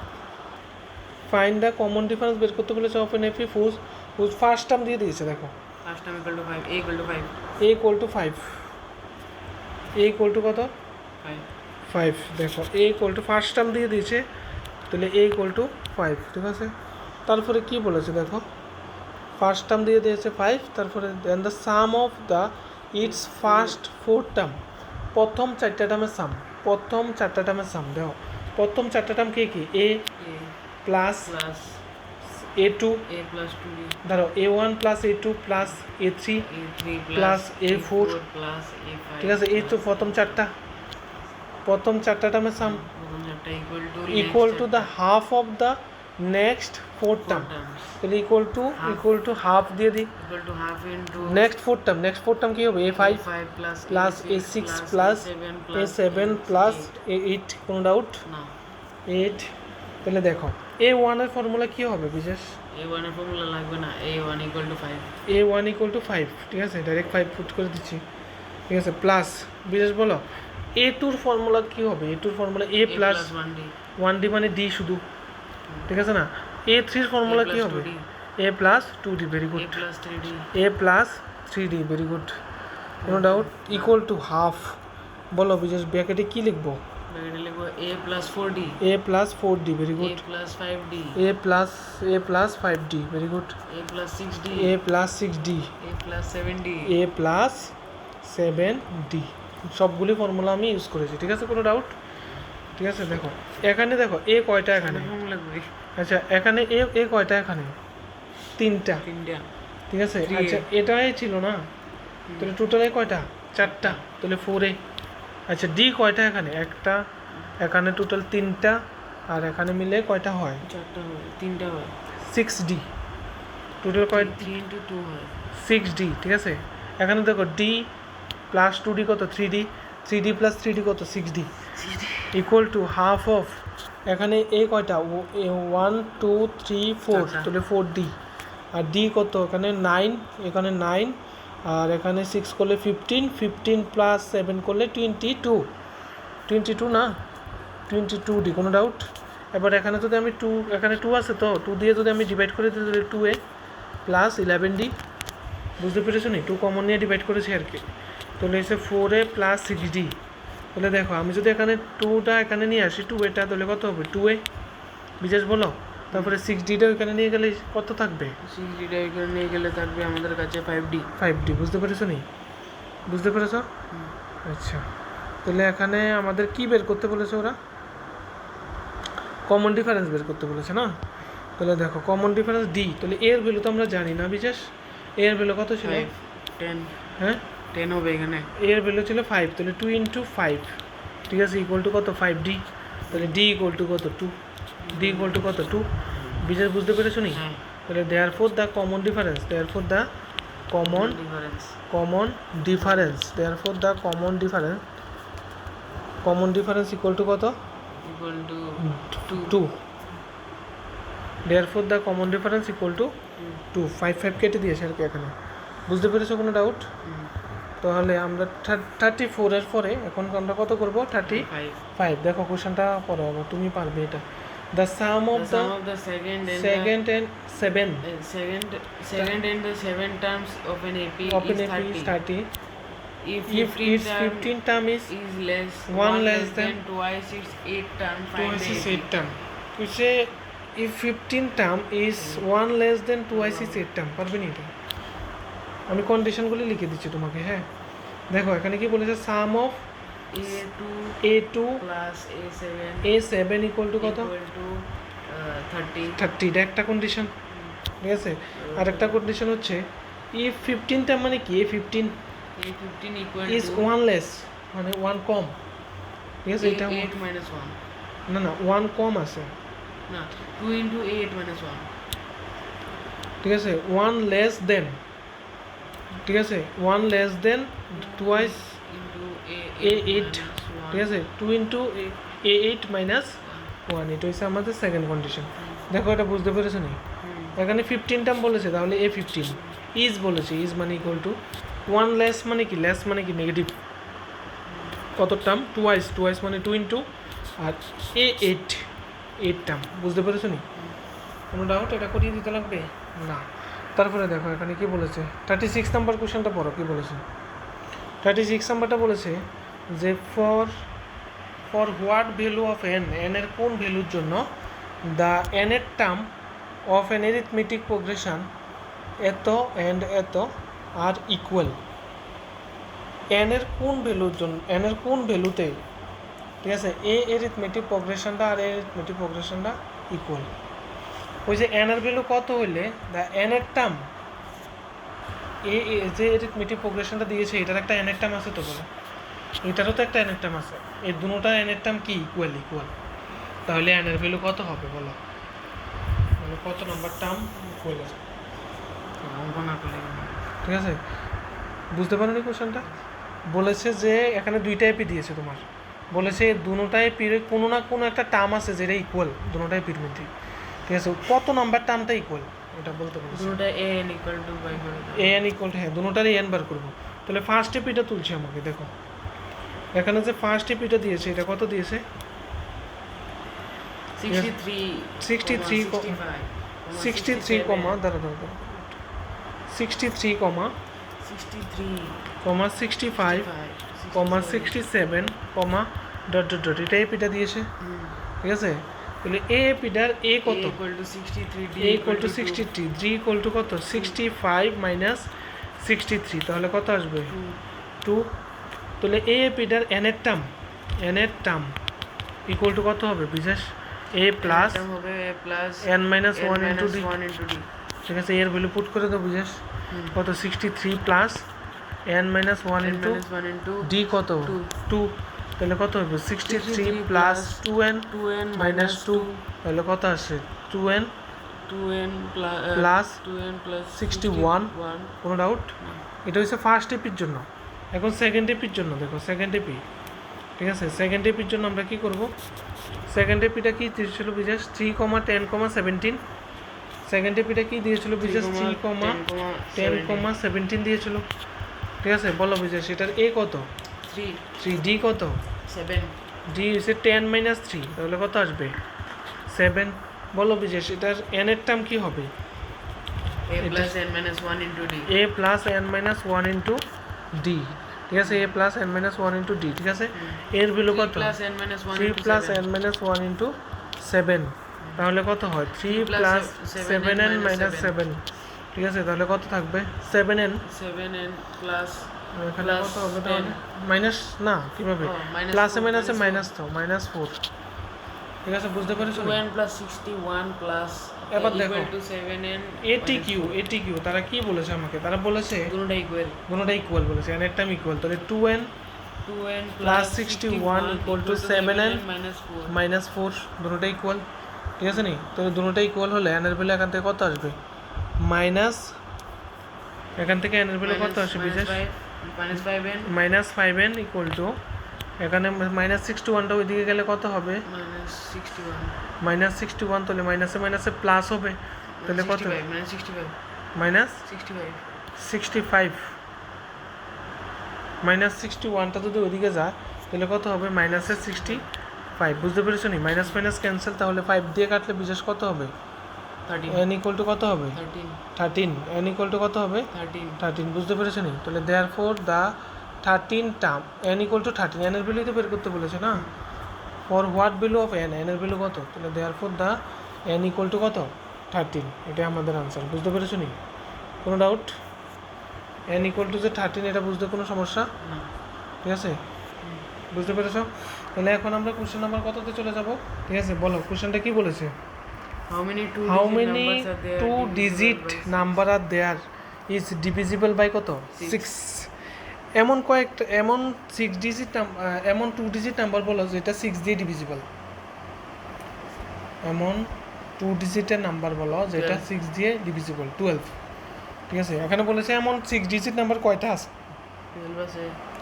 ফাইন্ড দ্য কমন ডিফারেন্স বের করতে বলেছে of an AP whose first term দিয়ে দিয়েছে দেখো first term equal to 5 a equal to 5 a equal to কত 5 দেখো a equal to first term দিয়ে দিয়েছে তাহলে a ইকুয়াল টু 5 ঠিক আছে তারপরে কি বলেছে দেখো ফার্স্ট টার্ম দিয়ে দিয়েছে 5 তারপরে then the sum of the its first 4 term প্রথম চারটা টার্মের সাম দেখো প্রথম চারটা টার্ম কি a প্লাস a2 ধরো a1 plus a2 plus a3 plus a4 ঠিক আছে এই তো প্রথম চারটা টার্মের সাম equal to the half of the next 4 term তাহলে ইকুয়াল টু হাফ দিয়ে দিই নেক্সট 4 টার্ম কি হবে a5 plus a6 plus a7 plus a8 কোনো ডাউট 8 তাহলে দেখো a1 এর ফর্মুলা কি হবে বিশেষ a1 এর ফর্মুলা লাগবে না a1 ইকুয়াল টু 5 ঠিক আছে ডাইরেক্ট 5 পুট করে দিচ্ছি ঠিক আছে প্লাস বিশেষ বলো a2 এর ফর্মুলা কি হবে a2 এর ফর্মুলা a প্লাস 1d মানে d শুধু ঠিক আছে না a3 এর ফর্মুলা কি হবে a plus 2d very good a plus 3d very good কোনো ডাউট ইকুয়াল টু হাফ বলো বিশেষ ব্র্যাকেটে কি লিখবো a plus 4d very good a plus 5d very good a plus 6d a plus 7d সবগুলি ফর্মুলা আমি ইউজ করেছি ঠিক আছে কোনো ডাউট ঠিক আছে দেখো এখানে দেখো a কয়টা এখানে আচ্ছা এখানে a কয়টা এখানে তিনটা ঠিক আছে আচ্ছা এটাই ছিল না তাহলে টোটালে কয়টা চারটা তাহলে 4a আচ্ছা ডি কয়টা এখানে একটা এখানে টোটাল তিনটা আর এখানে মিলে কয়টা হয় চারটা হয় তিনটা হয় 6d টোটাল কয় 3 into 2 হয় 6d ঠিক আছে এখানে দেখো d প্লাস 2d কত 3d প্লাস 3d কত 6d equal to half of এখানে a কয়টা 1 2 3 4 তাহলে 4d আর d কত এখানে 9 এখানে 9 আর এখানে 6 করলে 15 প্লাস 7 করলে 22 না 22D, কোনো ডাউট? এবার এখানে যদি আমি 2, এখানে 2 আছে তো 2 দিয়ে যদি আমি ডিভাইড করে দিই তাহলে 2A প্লাস 11D, বুঝতে পেরেছো নি? 2 কমন নিয়ে ডিভাইড করেছি আর কি, তাহলে এসে 4A প্লাস 6D। তাহলে দেখো আমি যদি এখানে 2টা এখানে নিয়ে আসি 2A তাহলে কত হবে 2A, বিশেষ বলো। তারপরে 6Dটা ওইখানে নিয়ে গেলে কত থাকবে? 6Dটা ওইখানে নিয়ে গেলে থাকবে আমাদের কাছে 5D, বুঝতে পেরেছো নি? বুঝতে পেরেছো? আচ্ছা, তাহলে এখানে আমাদের কি বের করতে বলেছে ওরা? কমন ডিফারেন্স বের করতে বলেছে না? তাহলে দেখো কমন ডিফারেন্স D, তাহলে এর ভ্যালু তো আমরা জানি না বিশেষ, এর ভ্যালু কত ছিল? 10 হ্যাঁ 10 হবে এখানে, এর ভ্যালু ছিল 5, তাহলে 2 × 5, ঠিক আছে, ইকুয়াল টু কত? 5D। তাহলে D ইকুয়াল টু কত? 2। D ইকুয়াল টু কত? 2। বিশেষ বুঝতে পেরেছো নি? তাহলে therefore the common difference, therefore the common difference, therefore the common difference equal to কত? Equal to 2। Therefore the common difference equal to 2। 5 কেটে দিয়েছে আর কি এখানে, বুঝতে পেরেছো? কোনো ডাউট? তাহলে আমরা 34 এর পরে এখন আমরা কত করব? 35। দেখো কোশ্চেনটা পড়ো, তুমি পারবে এটা। The sum of the second and seven terms of an AP is 30. If If its 15 term is one less than twice its 8 term, find twice the its AP. 8 term. You say if 15 term is 1 less than twice its 8 term, পারবে না এটা? আমি কন্ডিশনগুলি লিখে দিচ্ছি তোমাকে। হ্যাঁ দেখো এখানে কি বলেছে? Sum of A2 plus A7 equal to কত? equal to 30। এটা একটা কন্ডিশন, ঠিক আছে। আর একটা কন্ডিশন হচ্ছে if 15 টার্ম মানে কি? A15 equal is to 1 less, মানে 1 কম, ঠিক আছে। এটা 8 minus 1, না 1 কম আছে, না 2 into 8 minus 1, ঠিক আছে। 1 less than, ঠিক আছে, 1 less than twice into A8, ঠিক আছে, 2 into A8 minus 1, এটা হচ্ছে আমাদের সেকেন্ড কন্ডিশন। দেখো এটা বুঝতে পেরেছো নি? এখানে 15 টার্ম বলেছে, তাহলে A15 ইজ বলেছে, ইজ মানে ইকুয়াল টু 1 লেস মানে কি? লেস মানে কি? নেগেটিভ। কত টার্ম? টুয়াইস মানে 2 into আর A8 টার্ম, বুঝতে পেরেছো নি? কোনো ডাউট? এটা করিয়ে দিতে লাগবে না। তারপরে দেখো এখানে কি বলেছে? 36 নাম্বার কোশ্চেনটা পড়ো, কি বলেছে? 36 নাম্বারটা বলেছে যে for what value of N এর কোন ভ্যালুর জন্য দ্য এর term of N arithmetic progression এত অ্যান্ড এত আর ইকুয়াল। এর কোন ভ্যালুর জন্য, এর কোন ভ্যালুতে, ঠিক আছে, এরিথমেটিক প্রোগ্রেশনটা আর এরিথমেটিক প্রোগ্রেশনটা ইকুয়াল। ওই যে এর ভ্যালু কত হইলে দ্য এর টার্ম যে এরিথমেটিক প্রোগ্রেশনটা দিয়েছে এটার একটা এর টার্ম আছে তো, বলো এটারও তো একটা এর টার্ম আছে, এই দুটোটা এর টার্ম কি? ইকুয়াল। তাহলে এর ভ্যালু কত হবে বলো? মানে কত নম্বর টার্ম ইকুয়াল আছে? ঠিক আছে, বুঝতে পারো নি কোশ্চেনটা? বলেছে যে এখানে দুইটা এপি দিয়েছে তোমার, বলেছে দুটোটাই এপির কোনো না কোনো একটা টার্ম আছে যেটা ইকুয়াল, দুটোটাই এপির মধ্যে, ঠিক আছে। কত নাম্বার টার্মটা ইকুয়াল এটা বলতে পারবো। দুটোটা an equal to বাই করে দাও। an ইকুয়াল টু, হ্যাঁ দুটোটারই n বার করবো। তাহলে ফার্স্ট এপিটা তুলছি আমাকে, দেখো এখানে যে ফার্স্ট এপিটা দিয়েছে এটা কত দিয়েছে? 63 কমা 63 কমা 65 কমা 67 কমা ডট ডট ডট, এটা এপিটা দিয়েছে, ঠিক আছে। তাহলে এ এপিটার এ কত? a equal two 63, d equal to কত? 65 মাইনাস 63, তাহলে কত আসবে? 2। তাহলে এ এপিটার n এর টার্ম ইকুয়াল টু কত হবে বিশেষ? a plus n minus 1 into d, ঠিক আছে। এর ভ্যালু পুট করে দাও বিশেষ, কত? 63 plus n minus 1 into d কত? 2। তাহলে কত হবে? 63 প্লাস 2n মাইনাস 2, তাহলে কত আসে? 2n plus 61। কোনো ডাউট? এটা হচ্ছে ফার্স্ট এপির জন্য। এখন সেকেন্ড এপির জন্য দেখো, সেকেন্ড এপি, ঠিক আছে। সেকেন্ড এপির জন্য আমরা কি করব? সেকেন্ড এপিটা কি দিয়েছিল বিশেষ? 3, 10, 17। সেকেন্ড এপিটা কি দিয়েছিল বিশেষ? 3, 10, 17 দিয়েছিল। ঠিক আছে, বলো বিজয় সেটার এ কত? 3 3, ডি কত? 7 ডি হচ্ছে 10 মাইনাস 3, তাহলে কত আসবে? 7। বলো বিজয় সেটার এন এর টার্ম কি হবে? a plus n minus 1 into d a plus n minus 1 into d, ঠিক আছে, a plus n minus 1 into d, ঠিক আছে। এর ভ্যালু কত? 3 plus n minus 1 3 into plus 7 N minus 1 into 7, তাহলে কত হয়? 3 প্লাস 7n মাইনাস 7, ঠিক আছে, তাহলে কত থাকবে? 7n। 7n plus এখানে কত হবে তাহলে? মাইনাস না, কিভাবে? প্লাসে মাইনাসে মাইনাস, তো মাইনাস 4, ঠিক আছে, বুঝতে পেরেছো? 2n plus 61 plus এবার দেখো equal to 7n এটি কিউ তারা কি বলেছে আমাকে? তারা বলেছে দুটোটা equal দুটোটা ইকুয়াল বলেছে, n এর টার্ম ইকুয়াল, তাহলে 2n 2n plus 61 equal to 7n minus 4 minus 4, দুটোটা ইকুয়াল, ঠিক আছে নি? তাহলে দুটোটা ইকুয়াল হলে n এর ভ্যালু এখান থেকে কত আসবে? মাইনাস, এখান থেকে n এর ভ্যালু কত আসবে বিশেষ? minus 5n minus 5n equal to, এখানে মাইনাস 61টা ওইদিকে গেলে কত হবে? minus 61 মাইনাস 61, তাহলে মাইনাসে মাইনাসে প্লাস হবে, তাহলে কত? minus 65 মাইনাস 65 65, মাইনাস 61টা যদি ওইদিকে যায় তাহলে কত হবে? মাইনাসের 65, বুঝতে পেরেছো নি? মাইনাস মাইনাস ক্যান্সেল, তাহলে 5 দিয়ে কাটলে বিশেষ কত হবে? 13 n ইকুয়াল টু কত হবে? 13, n ইকুয়াল টু কত হবে? 13, বুঝতে পেরেছো নি? তাহলে therefore the 13 term n equal to 13, n এর ভ্যালু তো বের করতে বলেছে না? For what value of n, n এর ভ্যালু কত? তাহলে therefore the n equal to কত? 13, এটাই আমাদের আনসার, বুঝতে পেরেছো নি? কোনো ডাউট? n ইকুয়াল টু যে 13, এটা বুঝতে কোনো সমস্যা? না ঠিক আছে, বুঝতে পেরেছো? তাহলে এখন আমরা কোশ্চেন নাম্বার কততে চলে যাব? ঠিক আছে, বলো কোশ্চেনটা কি বলেছে? how many how many two digit number are there is divisible by কত? 6। এমন কয়েকটা, এমন 6 ডিজিট এমন 2 ডিজিট নাম্বার বলো যেটা 6 দিয়ে ডিভিজিবল। এমন 2 ডিজিটের নাম্বার বলো যেটা 6 দিয়ে ডিভিজিবল। 12, ঠিক আছে। এখানে বলেছে এমন 6 ডিজিট নাম্বার কয়টা আছে?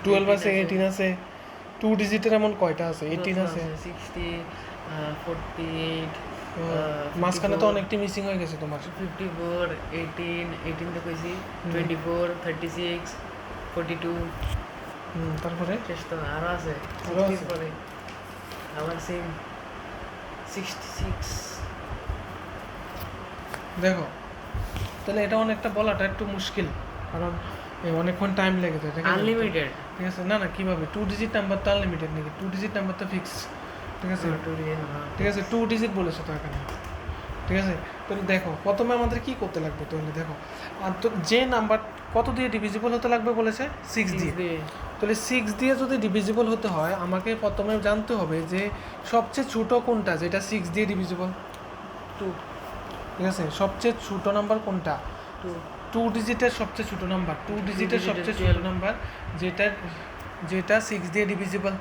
12 আছে, 18 আছে। 2 ডিজিটের এমন কয়টা আছে? 18 আছে, 60 48 মাঝখানে তো অনেকটি মিসিং হয়ে গেছে তোমার। 54 18 তো কইছি 24 36 42 তারপরে শেষ তো আরো আছে আরো আছে। 60 পরে আবার সেম 66 দেখো, তাহলে এটা অনেকটা বলাটা একটু মুশকিল, কারণ অনেকক্ষণ টাইম লেগে যায়, ঠিক আছে? আনলিমিটেড ঠিক আছে, না না, কীভাবে 2 ডিজিট নাম্বার তো আনলিমিটেড নাকি? 2 ডিজিট নাম্বার তো ফিক্স, ঠিক আছে, ঠিক আছে, 2 ডিজিট বলেছে তো এখানে, ঠিক আছে। তাহলে দেখো প্রথমে আমাদের কি করতে লাগবে? তাহলে দেখো, আর তো যে নাম্বার কত দিয়ে ডিভিজিবল হতে লাগবে বলেছে? 6 দিয়ে। তাহলে 6 দিয়ে যদি ডিভিজিবল হতে হয় আমাকে প্রথমে জানতে হবে যে সবচেয়ে ছোটো কোনটা যেটা 6 দিয়ে ডিভিজিবল। 2 ঠিক আছে, সবচেয়ে ছোটো নাম্বার কোনটা? 2 ডিজিটের সবচেয়ে ছোটো নাম্বার, 2 ডিজিটের সবচেয়ে ছোটো নাম্বার যেটা যেটা 6 দিয়ে ডিভিজিবল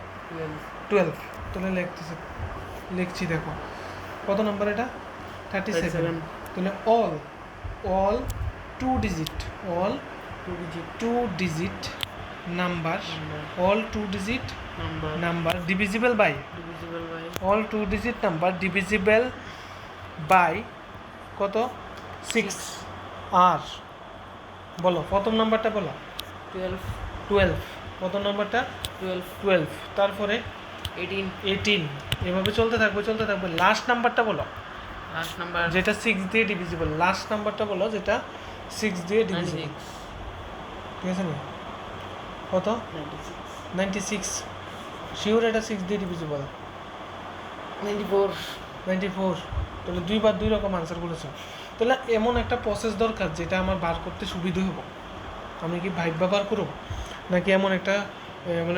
12। তাহলে লিখছি, দেখো কত নাম্বার এটা? 37। তাহলে all 2 digit number, all 2 digit number divisible by, all 2 digit number divisible by কত? 6। আর বলো প্রথম নাম্বারটা বলো। 12 প্রথম নাম্বারটা 12, তারপরে 18, এভাবে চলতে থাকবে। লাস্ট নাম্বারটা বলো, লাস্ট নাম্বার যেটা 6 দিয়ে ডিভিজিবল। লাস্ট নাম্বারটা বলো যেটা 6 দিয়ে ডিভিজিবল, ঠিক আছে না? কত? 96। শিওর এটা 6 দিয়ে ডিভিজিবল? 94। তাহলে 2 বার 2 রকম আনসার বলেছো। তাহলে এমন একটা প্রসেস দরকার যেটা আমার বার করতে সুবিধা হবে। আমি কি ভাইবা বার করব, নাকি এমন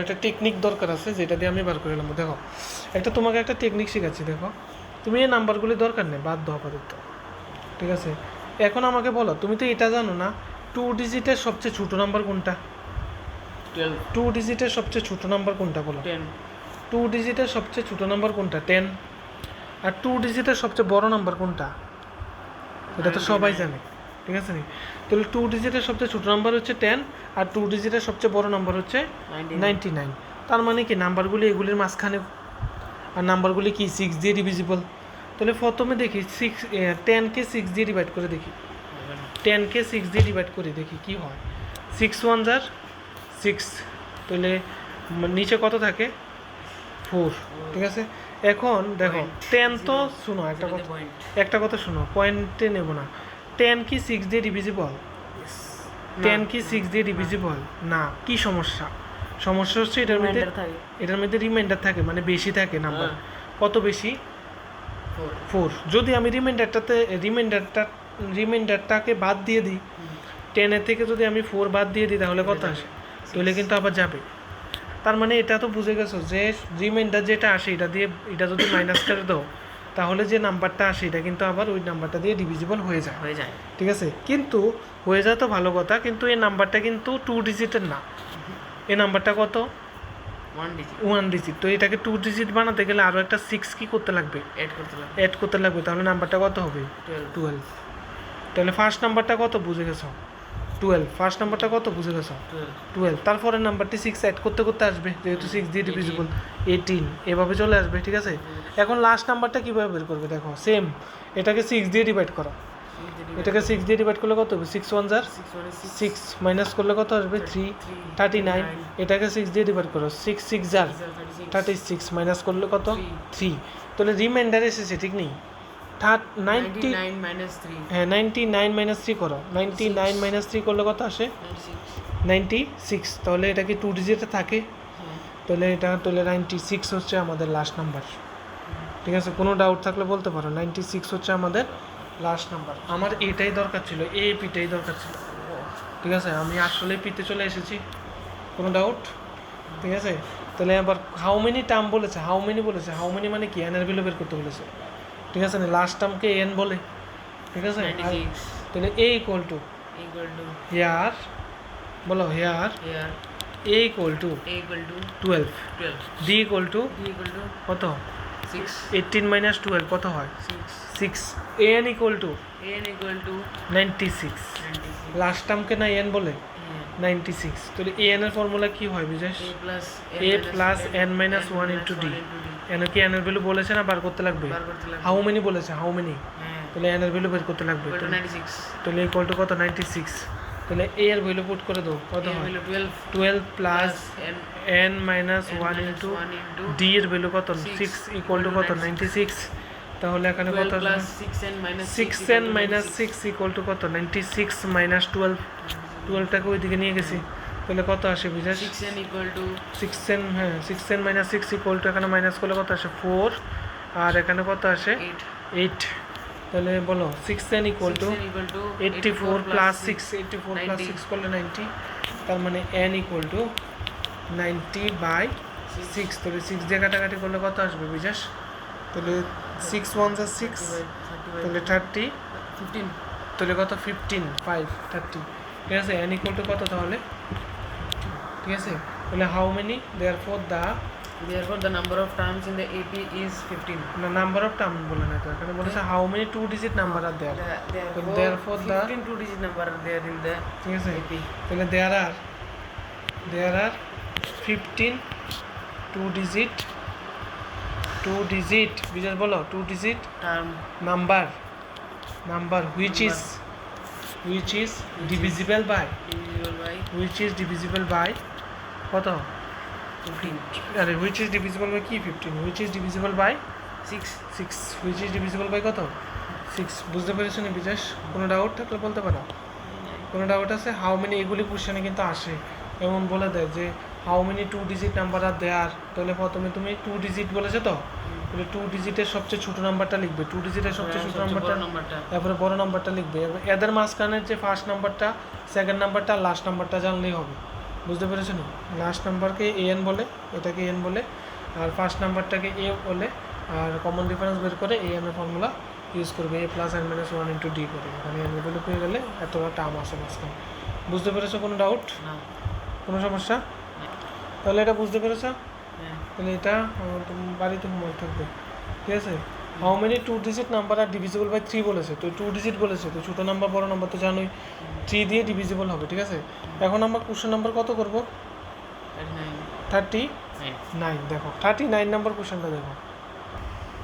একটা টেকনিক দরকার আছে যেটা দিয়ে আমি বার করে নেবো? দেখো, তোমাকে একটা টেকনিক শেখাচ্ছি। দেখো, তুমি এই নাম্বারগুলি দরকার নেই, বাদ দাও আপাতত, ঠিক আছে? এখন আমাকে বলো, তুমি তো এটা জানো না 2 ডিজিটের সবচেয়ে ছোটো নাম্বার কোনটা? 2 ডিজিটের সবচেয়ে ছোটো নাম্বার কোনটা বলো? 10 2 ডিজিটের সবচেয়ে ছোটো নাম্বার কোনটা? 10। আর 2 ডিজিটের সবচেয়ে বড় নাম্বার কোনটা? এটা তো সবাই জানে, ঠিক আছে নি? তাহলে 2 ডিজিটের সবচেয়ে ছোটো নাম্বার হচ্ছে 10, আর 2 ডিজিটের সবচেয়ে বড় নাম্বার হচ্ছে 99। তার মানে কি নাম্বারগুলি এগুলির মাঝখানে, আর নাম্বারগুলি কি 6 দিয়ে ডিভিজিবল। তাহলে প্রথমে দেখি 10কে 6 দিয়ে ডিভাইড করে দেখি, 10কে 6 দিয়ে ডিভাইড করে দেখি কি হয়। 6 1 jar সিক্স, তাহলে নিচে কত থাকে 4, ঠিক আছে। এখন দেখো 10 তো শুনো একটা কথা শুনো, পয়েন্টে নেব না। 10 কি 6 দিয়ে ডিভিজিবল? 10 কি 6 দিয়ে ডিভিজিবল না? কি সমস্যা হচ্ছে এটার মধ্যে রিমাইন্ডার থাকে, মানে বেশি থাকে নাম্বার। কত বেশি? 4। যদি আমি রিমাইন্ডারটাকে বাদ দিয়ে দিই, 10 থেকে যদি আমি 4 বাদ দিয়ে দিই তাহলে কত আসে? তাহলে কিন্তু আবার যাবে। তার মানে এটা তো বুঝে গেছো যে রিমাইন্ডার যেটা আসে এটা যদি মাইনাস করে দাও তাহলে যে নাম্বারটা আসে এটা কিন্তু আবার ওই নাম্বারটা দিয়ে ডিভিজিবল হয়ে যায়, ঠিক আছে। কিন্তু হয়ে যায় তো ভালো কথা, কিন্তু এই নাম্বারটা কিন্তু 2 ডিজিটের না। এই নাম্বারটা কত? 1 ডিজিট। তো এটাকে 2 ডিজিট বানাতে গেলে আরও একটা 6 কি করতে লাগবে? অ্যাড করতে লাগবে। তাহলে নাম্বারটা কত হবে? 12। তাহলে ফার্স্ট নাম্বারটা কত বুঝে গেছো? 12। ফার্স্ট নাম্বারটা কত বুঝে গেছো? 12। তারপরের নাম্বারটি 6 অ্যাড করতে আসবে, যেহেতু 6 দিয়ে ডিভিজিবল, 18 এভাবে চলে আসবে, ঠিক আছে। এখন লাস্ট নাম্বারটা কীভাবে বের করবে দেখো, সেম এটাকে 6 দিয়ে ডিভাইড করো। এটাকে 6 দিয়ে ডিভাইড করলে কত হবে? 6 1 jar 6, মাইনাস করলে কত আসবে? 3, 39। এটাকে 6 দিয়ে ডিভাইড করো, 6 6 jar 36, মাইনাস করলে কত? 3। তাহলে রিমাইন্ডার এসেছে, ঠিক নেই? 99 মাইনাস 3, হ্যাঁ 99 মাইনাস 3 করো, 99 মাইনাস 3 করলে কত আসে? 96। তাহলে এটা কি 2 ডিজিটে থাকে? তাহলে 96 হচ্ছে আমাদের লাস্ট নাম্বার, ঠিক আছে। কোনো ডাউট থাকলে বলতে পারো। 96 হচ্ছে আমাদের লাস্ট নাম্বার। আমার এটাই দরকার ছিল, এই পিটাই দরকার ছিল, ঠিক আছে। আমি আসলে পিতে চলে এসেছি। কোনো ডাউট? ঠিক আছে। তাহলে আবার হাউ মেনি টার্ম বলেছে, হাউ মেনি মানে কি? এনের ভ্যালু বের করতে বলেছে, ঠিক আছে না। লাস্ট টার্মকে এন বলে, ঠিক আছে। তাহলে এ ইকুয়াল টু হেয়ার, বলো here a equal to 12, d equal to কত? 18 মাইনাস 12 কত হয়? 6। N equal to 96। লাস্ট টার্মকে না এন বলে? 96। তাহলে এ এন এর ফর্মুলা কি হয় Bijesh? A plus n minus 1 into d. N কি এন এর ভ্যালু বলেছে না বার করতে লাগবে? হাউ মেনি বলেছে, হাউ মেনি। তাহলে এন এর ভ্যালু বের করতে লাগবে। তাহলে ইকুয়াল টু কত? 96। তাহলে এ এর ভ্যালু পুট করে দাও, কত হয়? 12 plus n minus 1 into D এর ভ্যালু কত? 6 ইকুয়াল টু কত? 96। তাহলে এখানে কত? 6n মাইনাস 6 ইকুয়াল টু কত? 96 মাইনাস 12। 12টাকে ওইদিকে নিয়ে গেছি, তাহলে কত আসে বিজাস? 6n, হ্যাঁ 6n মাইনাস 6 ইকুয়াল টু, এখানে মাইনাস করলে কত আসে? 4। আর এখানে কত আসে? 8। তাহলে বলো 6n equal to 84 plus 6, 84 plus 6 করলে 90। তার মানে n ইকুয়াল টু 90/6। তাহলে 6 দিয়ে কাটাকাটি করলে কত আসবে বিজাস? তাহলে 6 1 jar 6, তাহলে 30, 15, তাহলে কত? 15 5 30, ঠিক আছে। n ইকুয়াল টু কত তাহলে? ঠিক আছে। তাহলে how many, therefore the number of terms in the AP is 15. না, নাম্বার অফ টার্ম বলে না তো, এখানে বলেছে how many 2 digit number are there. therefore 15 2 digit number are there in the ঠিক আছে। AP. তাহলে there are 15 2 digit বিজাস বলো 2 digit term number which is divisible by কত? 15. আরে which is divisible by কি? 15। which is divisible by 6. which is divisible by কত? 6। বুঝতে পেরেছো না বিজাস? কোনো ডাউট থাকলে বলতে পারো। কোনো ডাউট আছে? হাউ মেনি, এগুলি কোশ্চেনে কিন্তু আসে, এমন বলে দেয় যে how many 2 digit number are দেয়ার। তাহলে প্রথমে তুমি 2 ডিজিট বলেছে তো, তাহলে 2 ডিজিটের সবচেয়ে ছোটো নাম্বারটা লিখবে, 2 ডিজিটের সবচেয়ে ছোটো নাম্বারটা, তারপরে বড় নাম্বারটা লিখবে। এদের মাঝখানের যে ফার্স্ট নাম্বারটা, সেকেন্ড নাম্বারটা, লাস্ট নাম্বারটা জানলেই হবে। বুঝতে পেরেছো না? লাস্ট নাম্বারকে এন বলে, এটাকে এন বলে, আর ফার্স্ট নাম্বারটাকে এ বলে। আর কমন ডিফারেন্স বের করে এ এন এর ফর্মুলা ইউজ করবে, a plus n minus 1 into d করে। এখানে এন ভ্যালু পেয়ে গেলে এতটা টার্ম আসে মাঝখানে। বুঝতে পেরেছো? কোনো ডাউট? কোনো সমস্যা? তাহলে এটা বুঝতে পেরেছো? তাহলে এটা তুমি বাড়িতে হোমওয়ার্ক থাকবে, ঠিক আছে। How many 2 digit number are divisible by 3 বলেছে, তো 2 ডিজিট বলেছে, তো ছোটো নাম্বার বড় নাম্বার তো জানোই, 3 দিয়ে ডিভিজিবল হবে, ঠিক আছে। এখন আমরা কোশ্চেন নাম্বার কত করব? 39। দেখো 39 নাম্বার কোশ্চেনটা দেখো।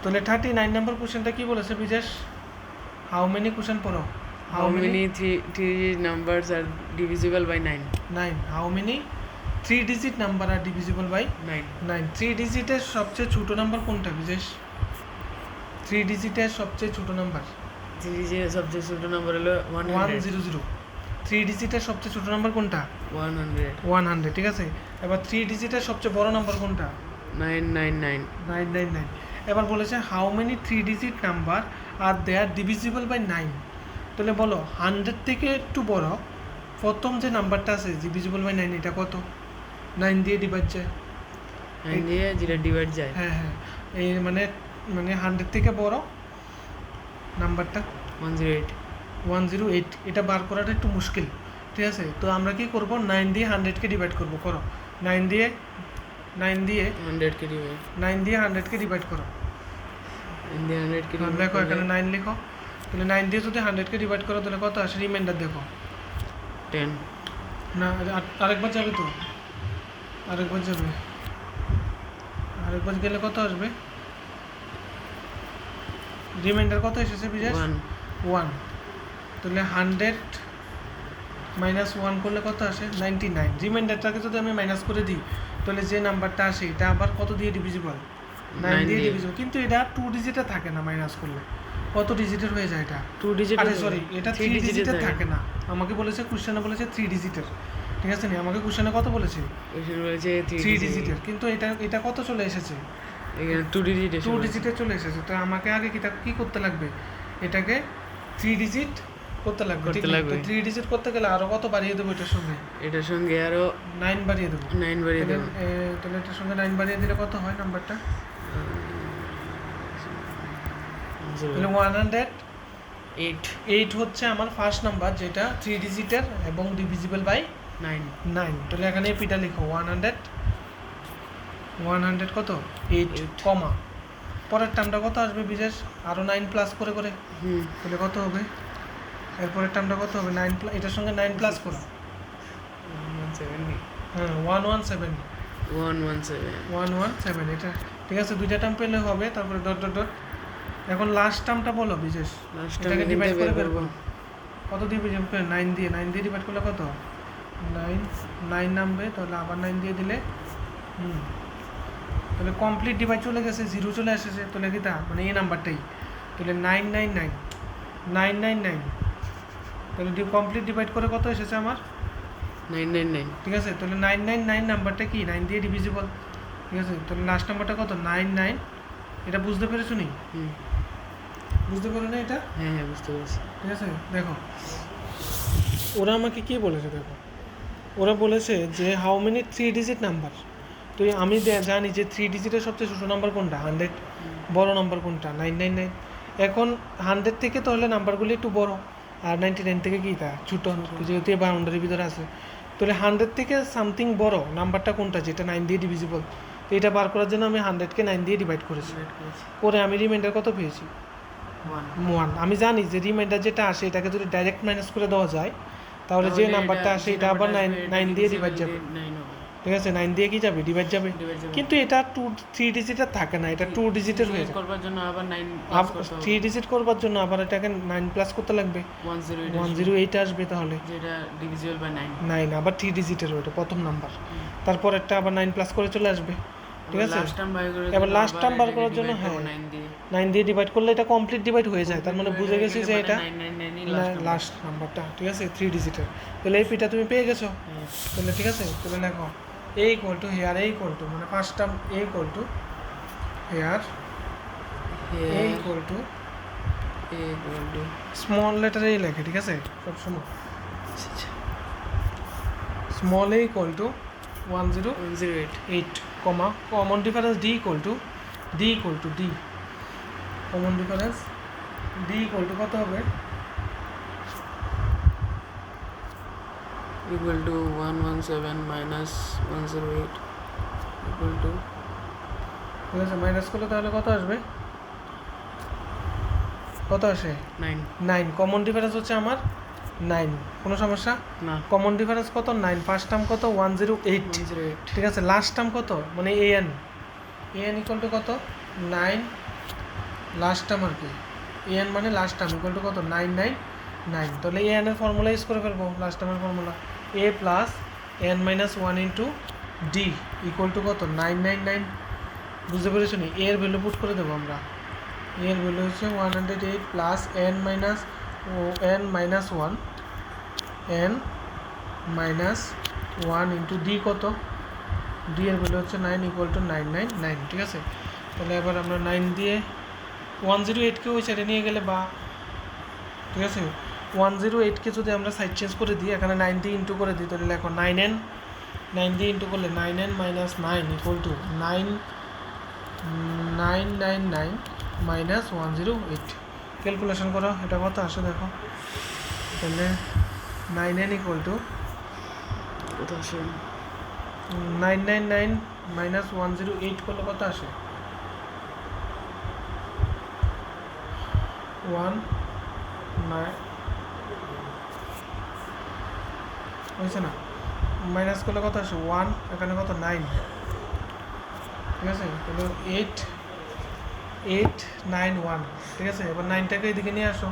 তাহলে 39 নাম্বার কোশ্চেনটা কি বলেছে বিজেশ? হাউ মেনি কোশ্চেন পড়ো। How many three numbers are divisible by 9? 9। How many 3 digit number are divisible by 9 3 ডিজিটের সবচেয়ে ছোট নাম্বার কোনটা বিশেষ 3 ডিজিটের সবচেয়ে ছোট নাম্বার 3 ডিজিটের সবচেয়ে ছোট নাম্বার হলো 100 3 ডিজিটের সবচেয়ে ছোট নাম্বার কোনটা 100 ঠিক আছে এবার 3 ডিজিটের সবচেয়ে বড় নাম্বার কোনটা 999 এবার বলেছে how many 3 digit number are there divisible by 9 তাহলে বলো 100 থেকে একটু বড় প্রথম যে নাম্বারটা আছে ডিভিজিবল বাই 9 এটা কত 9 দিয়ে ডিভাইড যায় 9 দিয়ে যেটা ডিভাইড যায় হ্যাঁ এই মানে 100 থেকে বড় নাম্বারটা 108 এটা বার করাটা একটু মুশকিল ঠিক আছে তো আমরা কি করব 9 দিয়ে 100 কে ডিভাইড করব করো 9 দিয়ে 100 কে ডিভাইড 9 দিয়ে 100 কে ডিভাইড করো 9 দিয়ে 100 কে ডিভাইড লেখো এখানে 9 লেখো তাহলে 9 দিয়ে যদি 100 কে ডিভাইড করো তাহলে কত আসে রিমাইন্ডার দেখো 10 না আরেকবার যাবে তো আরেকবার গেলে কত আসবে রিমাইন্ডার কত এসেছে বিজয় 1 তাহলে 100 মাইনাস 1 করলে কত আসে 99 রিমাইন্ডারটাকে যদি আমি মাইনাস করে দিই তাহলে যে নাম্বারটা আসে এটা আবার কত দিয়ে ডিভিজিবল 9 দিয়ে ডিভিজিবল কিন্তু এটা 2 ডিজিটে থাকে না মাইনাস করলে কত ডিজিটের হয়ে যায় এটা 2 ডিজিট আরে সরি এটা 3 ডিজিটে থাকে না আমাকে বলেছে কোশ্চেনে বলেছে 3 ডিজিটের ঠিক আছে নি আমাকে কোশ্চেনে কত বলেছে কোশ্চেন বলেছে 3 ডিজিটের কিন্তু এটা কত চলে এসেছে এখানে 2 ডিজিটে চলে এসেছে তো আমাকে আগে কি করতে লাগবে এটাকে 3 ডিজিট করতে লাগবে 3 ডিজিট করতে গেলে আরো কত বাড়িয়ে দেবো এটার সঙ্গে আরো 9 বাড়িয়ে দেবো 9 বাড়িয়ে দেবো তাহলে এটার সঙ্গে 9 বাড়িয়ে দিলে কত হয় নাম্বারটা তাহলে 108 হচ্ছে আমার ফার্স্ট নাম্বার যেটা 3 ডিজিটের এবং ডিভিজিবল বাই 9 তাহলে এখানে এপিটা লিখো 100 কত 8 কমা পরের টার্মটা কত আসবে বিশেষ আরো 9 প্লাস করে তাহলে কত হবে এরপরের টার্মটা কত হবে 9 এটার সঙ্গে 9 প্লাস করো 117 এটা ঠিক আছে দুইটা টার্ম পেলে হবে তারপরে ডট এখন লাস্ট টার্মটা বলো বিশেষ এটাকে ডিভাইড করে ফেলবো কত দিয়ে 9 দিয়ে ডিভাইড করলে কত 9 নামবে তাহলে আবার 9 দিয়ে দিলে তাহলে কমপ্লিট ডিভাইড চলে গেছে 0 চলে এসেছে তাহলে কি তা মানে এই নাম্বারটাই তাহলে 999 তাহলে কমপ্লিট ডিভাইড করে কত এসেছে আমার 999 ঠিক আছে তাহলে 999 নাম্বারটা কি 9 দিয়ে ডিভিজিবল ঠিক আছে তাহলে লাস্ট নাম্বারটা কত 99 এটা বুঝতে পেরেছো নি বুঝতে পারো না এটা হ্যাঁ বুঝতে পেরেছি ঠিক আছে দেখো ওরা আমাকে কি বলেছে দেখো ওরা বলেছে যে হাউ মেনি 3 ডিজিট নাম্বার তো আমি জানি যে 3 ডিজিটের সবচেয়ে ছোটো নাম্বার কোনটা 100 বড় নাম্বার কোনটা 999 এখন 100 থেকে তাহলে নাম্বারগুলি একটু বড় আর 99 থেকে কি তা ছোটো যেহেতু বাউন্ডারির ভিতরে আছে তাহলে 100 থেকে সামথিং বড় নাম্বারটা কোনটা যেটা 9 দিয়ে ডিভিজিবল তো এটা বার করার জন্য আমি 100কে 9 দিয়ে ডিভাইড করেছি পরে আমি রিমাইন্ডার কত পেয়েছি 1 আমি জানি যে রিমাইন্ডার যেটা আসে এটাকে যদি ডাইরেক্ট মাইনাস করে দেওয়া যায় তাহলে যে নাম্বারটা আসে এটা আবার 9 দিয়ে ডিভাইড যাবে ঠিক আছে 9 দিয়ে কি যাবে ডিভাইড যাবে কিন্তু এটা 3 ডিজিটের থাকে না এটা 2 ডিজিটের হয়ে যায় করবার জন্য আবার 3 ডিজিট করবার জন্য আবার এটাকে 9 প্লাস করতে লাগবে 108 আসবে তাহলে যেটা ডিভিজিবল বাই 9 আবার 3 ডিজিটের ওটা প্রথম নাম্বার তারপর একটা আবার 9 প্লাস করে চলে আসবে ঠিক আছে এবার লাস্ট টার্ম বার করার জন্য হ্যাঁ 9 দিয়ে ডিভাইড করলে এটা কমপ্লিট ডিভাইড হয়ে যায় তার মানে বুঝে গেছি যে এটা লাস্ট নাম্বারটা ঠিক আছে 3 ডিজিটের তাহলে এই পিটা তুমি পেয়ে গেছো তাহলে ঠিক আছে তাহলে লেখো a equal to here a equal to মানে first term a equal to here a equal to small লেটারে লেখে ঠিক আছে সব সময় small a equal to 108 comma common difference d equal to d common difference d equal to কত হবে equal to 117 minus 108 equal to ঠিক আছে মাইনাস করলে তাহলে কত আসবে কত আসে 9 কমন ডিফারেন্স হচ্ছে আমার 9 কোনো সমস্যা না কমন ডিফারেন্স কত 9 ফার্স্ট টার্ম কত 108 ঠিক আছে লাস্ট টার্ম কত মানে an ইকুয়াল টু কত 9 লাস্ট টার্ম আর কি an মানে লাস্ট টার্ম ইকুয়াল টু কত 999 তাহলে an এর ফর্মুলা ইউজ করে ফেলবো লাস্ট টার্মের formula a plus n minus 1 into d equal to কত 999, বুঝতে পেরেছো নি? এর ভ্যালু পুট করে দেবো আমরা। এর ভ্যালু হচ্ছে 108 plus n minus one n minus one into D কত, ডি এর ভ্যালু হচ্ছে 9 ইকুয়াল টু 999, ঠিক আছে? তাহলে এবার আমরা 9 দিয়ে 108কে ওই সাইডে নিয়ে গেলে বা, ঠিক আছে, 108কে যদি আমরা সাইড চেঞ্জ করে দিই, এখানে 9 দিয়ে ইন্টু করে দিই, তাহলে এখন 9n, 9 দিয়ে ইন্টু করলে 9n minus 9 equal to 9999 minus 108। Calculation করো, এটা কত আসে দেখো। তাহলে 9n ইকুয়াল টু কত আসে? 999 মাইনাস 108 করলে কত আসে? 19 হয়েছে না? মাইনাস করলে কত আসে? 1, এখানে কত 9, ঠিক আছে? তাহলে 8891, ঠিক আছে? এবার 9টাকে এদিকে নিয়ে আসো,